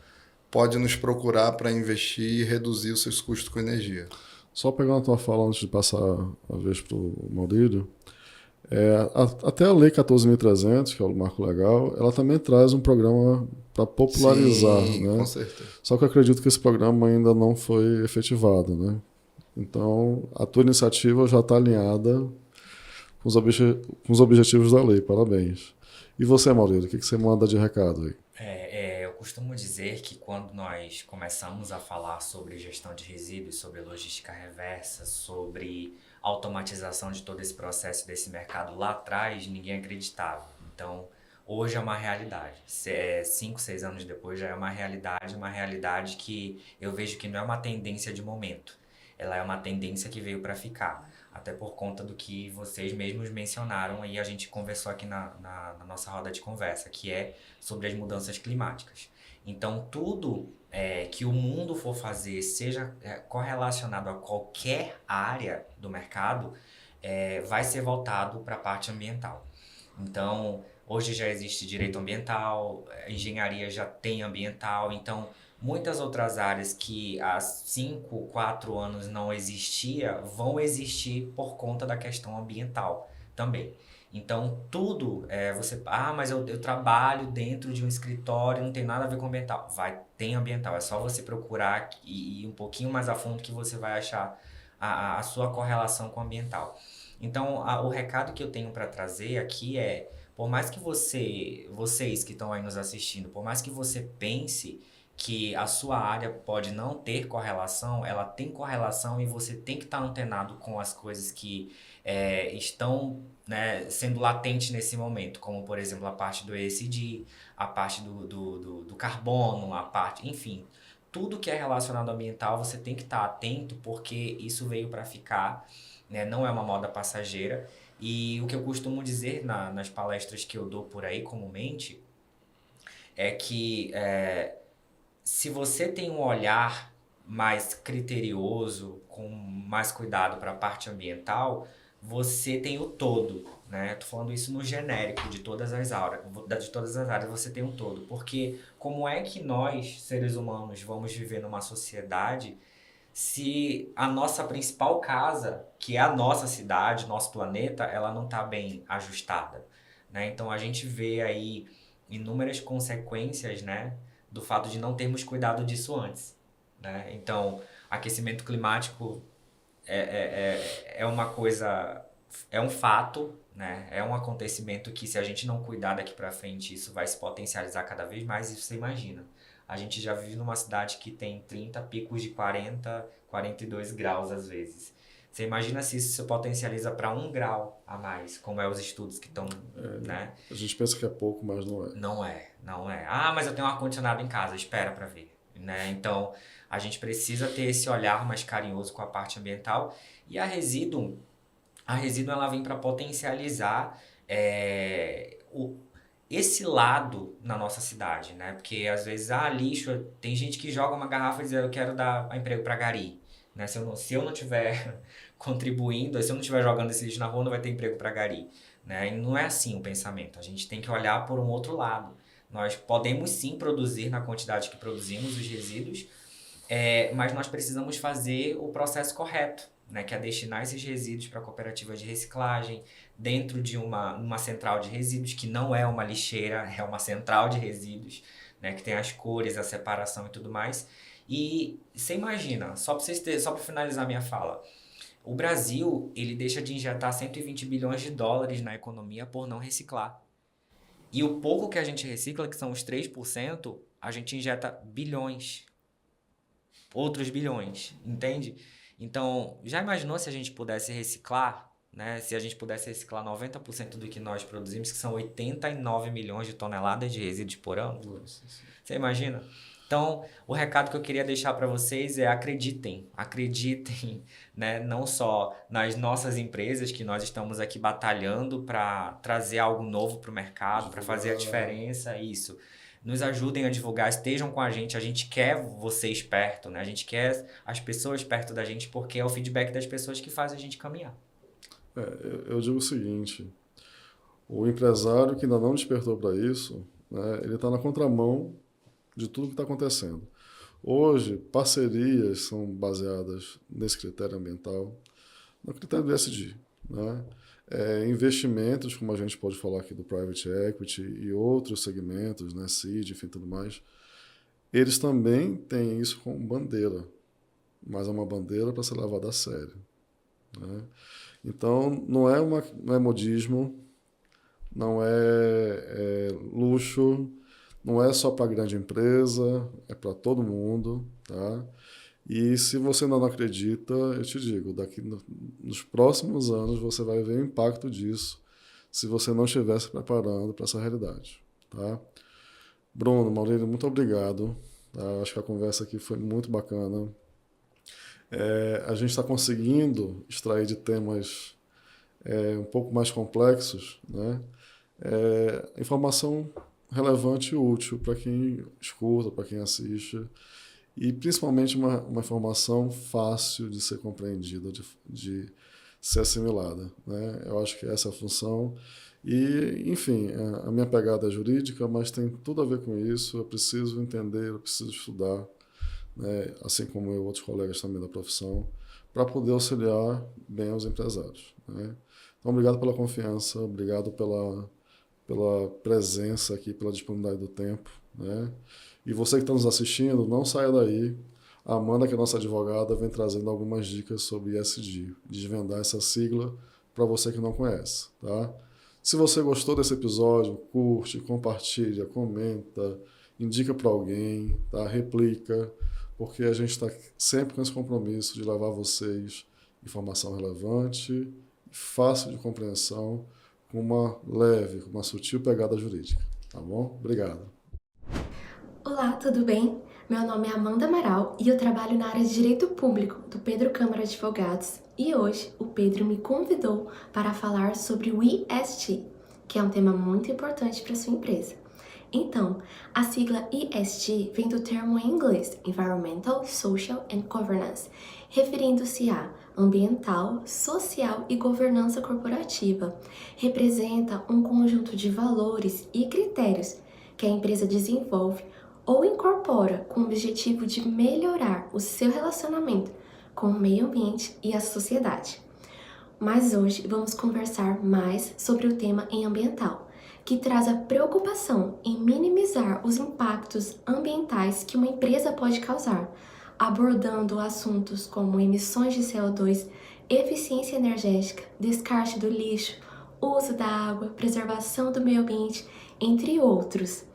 pode nos procurar para investir e reduzir os seus custos com energia. Só pegando a tua fala antes de passar a vez para o Maurílio, até a Lei 14.300, que é o marco legal, ela também traz um programa para popularizar. Sim, né? Com certeza. Só que eu acredito que esse programa ainda não foi efetivado. Né? Então, a tua iniciativa já está alinhada com os objetivos da lei. Parabéns. E você, Maurílio, o que você manda de recado aí? Eu costumo dizer que quando nós começamos a falar sobre gestão de resíduos, sobre logística reversa, sobre automatização de todo esse processo desse mercado lá atrás, ninguém acreditava. Então, hoje é uma realidade. 5, 6 anos depois já é uma realidade que eu vejo que não é uma tendência de momento. ela é uma tendência que veio para ficar. Até por conta do que vocês mesmos mencionaram e a gente conversou aqui na nossa roda de conversa, que é sobre as mudanças climáticas. Então, tudo que o mundo for fazer, seja correlacionado a qualquer área do mercado, vai ser voltado para a parte ambiental. Então, hoje já existe direito ambiental, a engenharia já tem ambiental, então muitas outras áreas que há 5, 4 anos não existia, vão existir por conta da questão ambiental também. Então, tudo, mas eu trabalho dentro de um escritório, não tem nada a ver com ambiental. Tem ambiental, é só você procurar e ir um pouquinho mais a fundo que você vai achar a sua correlação com o ambiental. Então, o recado que eu tenho para trazer aqui é, por mais que vocês que estão aí nos assistindo, por mais que você pense que a sua área pode não ter correlação, ela tem correlação e você tem que estar antenado com as coisas que estão, né, sendo latentes nesse momento, como, por exemplo, a parte do ESG, a parte do carbono, a parte, enfim, tudo que é relacionado ao ambiental você tem que estar atento porque isso veio para ficar, né, não é uma moda passageira. E o que eu costumo dizer nas palestras que eu dou por aí comumente é que se você tem um olhar mais criterioso, com mais cuidado para a parte ambiental, você tem o todo, né? Tô falando isso no genérico de todas as áreas, você tem um todo. Porque como é que nós, seres humanos, vamos viver numa sociedade se a nossa principal casa, que é a nossa cidade, nosso planeta, ela não está bem ajustada, né? Então a gente vê aí inúmeras consequências, né, do fato de não termos cuidado disso antes, né? Então, aquecimento climático é uma coisa, é um fato, né? É um acontecimento que se a gente não cuidar daqui para frente, isso vai se potencializar cada vez mais, e você imagina. A gente já vive numa cidade que tem 30 picos de 40, 42 graus às vezes. Você imagina se isso se potencializa para 1 grau a mais, como é os estudos que estão, né? A gente pensa que é pouco, mas não é. Não é. Ah, mas eu tenho um ar-condicionado em casa, espera para ver, né? Então, a gente precisa ter esse olhar mais carinhoso com a parte ambiental. E a resíduo ela vem para potencializar esse lado na nossa cidade, né? Porque às vezes, lixo, tem gente que joga uma garrafa e diz, eu quero dar emprego para gari, né? Se eu não tiver contribuindo, se eu não estiver jogando esse lixo na rua, não vai ter emprego para gari, né? E não é assim o pensamento. A gente tem que olhar por um outro lado. Nós podemos sim produzir na quantidade que produzimos os resíduos, mas nós precisamos fazer o processo correto, né, que é destinar esses resíduos para cooperativas de reciclagem, dentro de uma central de resíduos, que não é uma lixeira, é uma central de resíduos, né, que tem as cores, a separação e tudo mais. E você imagina, só para finalizar minha fala, o Brasil ele deixa de injetar 120 bilhões de dólares na economia por não reciclar. E o pouco que a gente recicla, que são os 3%, a gente injeta bilhões. Outros bilhões, entende? Então, já imaginou se a gente pudesse reciclar, né? Se a gente pudesse reciclar 90% do que nós produzimos, que são 89 milhões de toneladas de resíduos por ano? Nossa. Você imagina? Então, o recado que eu queria deixar para vocês é acreditem, né? Não só nas nossas empresas, que nós estamos aqui batalhando para trazer algo novo para o mercado, para fazer a diferença, isso. Nos ajudem a divulgar, estejam com a gente quer vocês perto, né? A gente quer as pessoas perto da gente, porque é o feedback das pessoas que faz a gente caminhar. Eu digo o seguinte, o empresário que ainda não despertou para isso, né, ele está na contramão de tudo que está acontecendo. Hoje, parcerias são baseadas nesse critério ambiental, no critério do ESG, né? Investimentos, como a gente pode falar aqui do Private Equity e outros segmentos, né, seed, enfim, tudo mais, eles também têm isso como bandeira, mas é uma bandeira para ser levada a sério, né? Então, não é modismo, não é luxo, não é só para a grande empresa, é para todo mundo, tá? E se você ainda não acredita, eu te digo, nos próximos anos você vai ver o impacto disso se você não estiver se preparando para essa realidade, tá? Bruno, Maurílio, muito obrigado. Tá? Acho que a conversa aqui foi muito bacana. A gente está conseguindo extrair de temas um pouco mais complexos, né? Informação relevante e útil para quem escuta, para quem assiste, e principalmente uma informação fácil de ser compreendida, de ser assimilada, né? Eu acho que essa é a função. E, enfim, a minha pegada é jurídica, mas tem tudo a ver com isso. Eu preciso entender, eu preciso estudar, né? Assim como eu, outros colegas também da profissão, para poder auxiliar bem os empresários, né? Então, obrigado pela confiança, obrigado pela presença aqui, pela disponibilidade do tempo, né? E você que está nos assistindo, não saia daí. A Amanda, que é nossa advogada, vem trazendo algumas dicas sobre ESG, desvendar essa sigla para você que não conhece, tá? Se você gostou desse episódio, curte, compartilha, comenta, indica para alguém, tá? Replica, porque a gente está sempre com esse compromisso de levar a vocês informação relevante, fácil de compreensão, com uma leve, com uma sutil pegada jurídica, tá bom? Obrigado. Olá, tudo bem? Meu nome é Amanda Amaral e eu trabalho na área de Direito Público do Pedro Câmara Advogados, e hoje o Pedro me convidou para falar sobre o ESG, que é um tema muito importante para sua empresa. Então, a sigla ESG vem do termo em inglês Environmental, Social and Governance, referindo-se a ambiental, social e governança corporativa. Representa um conjunto de valores e critérios que a empresa desenvolve ou incorpora com o objetivo de melhorar o seu relacionamento com o meio ambiente e a sociedade. Mas hoje vamos conversar mais sobre o tema em ambiental, que traz a preocupação em minimizar os impactos ambientais que uma empresa pode causar, abordando assuntos como emissões de CO2, eficiência energética, descarte do lixo, uso da água, preservação do meio ambiente, entre outros.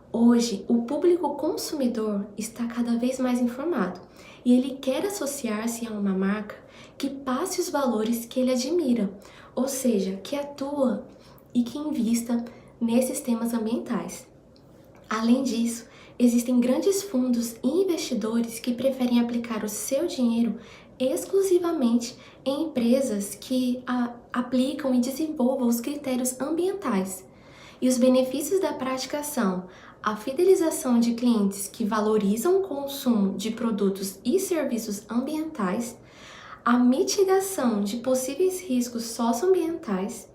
Hoje, o público consumidor está cada vez mais informado e ele quer associar-se a uma marca que passe os valores que ele admira, ou seja, que atua e que invista nesses temas ambientais. Além disso, existem grandes fundos e investidores que preferem aplicar o seu dinheiro exclusivamente em empresas que aplicam e desenvolvam os critérios ambientais. E os benefícios da prática são a fidelização de clientes que valorizam o consumo de produtos e serviços ambientais, a mitigação de possíveis riscos socioambientais,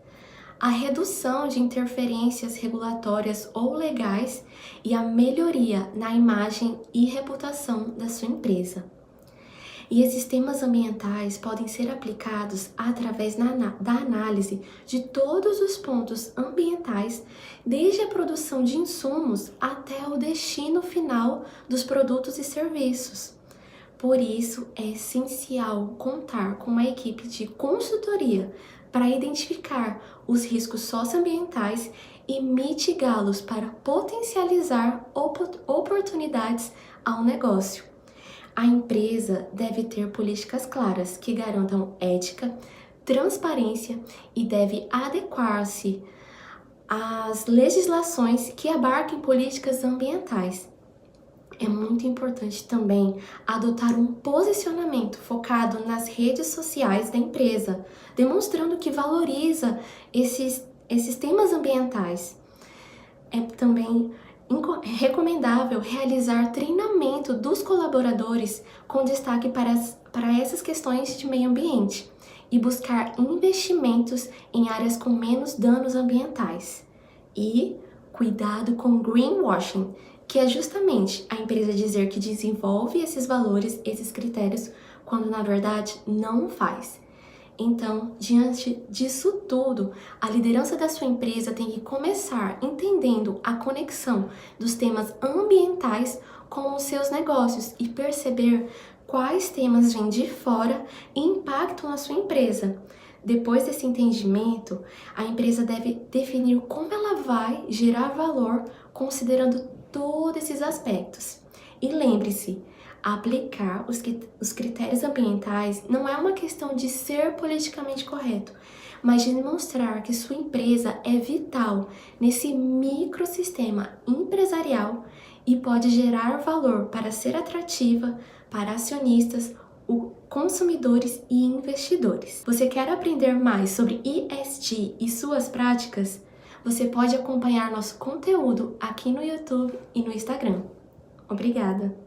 a redução de interferências regulatórias ou legais e a melhoria na imagem e reputação da sua empresa. E esses temas ambientais podem ser aplicados através da análise de todos os pontos ambientais, desde a produção de insumos até o destino final dos produtos e serviços. Por isso, é essencial contar com uma equipe de consultoria para identificar os riscos socioambientais e mitigá-los para potencializar oportunidades ao negócio. A empresa deve ter políticas claras que garantam ética, transparência e deve adequar-se às legislações que abarquem políticas ambientais. É muito importante também adotar um posicionamento focado nas redes sociais da empresa, demonstrando que valoriza esses temas ambientais. É também recomendável realizar treinamento dos colaboradores com destaque para essas questões de meio ambiente e buscar investimentos em áreas com menos danos ambientais. E cuidado com greenwashing, que é justamente a empresa dizer que desenvolve esses valores, esses critérios, quando na verdade não faz. Então, diante disso tudo, a liderança da sua empresa tem que começar entendendo a conexão dos temas ambientais com os seus negócios e perceber quais temas vêm de fora e impactam a sua empresa. Depois desse entendimento, a empresa deve definir como ela vai gerar valor considerando todos esses aspectos. E lembre-se, aplicar os critérios ambientais não é uma questão de ser politicamente correto, mas de demonstrar que sua empresa é vital nesse microsistema empresarial e pode gerar valor para ser atrativa para acionistas, o consumidores e investidores. Você quer aprender mais sobre ESG e suas práticas? Você pode acompanhar nosso conteúdo aqui no YouTube e no Instagram. Obrigada!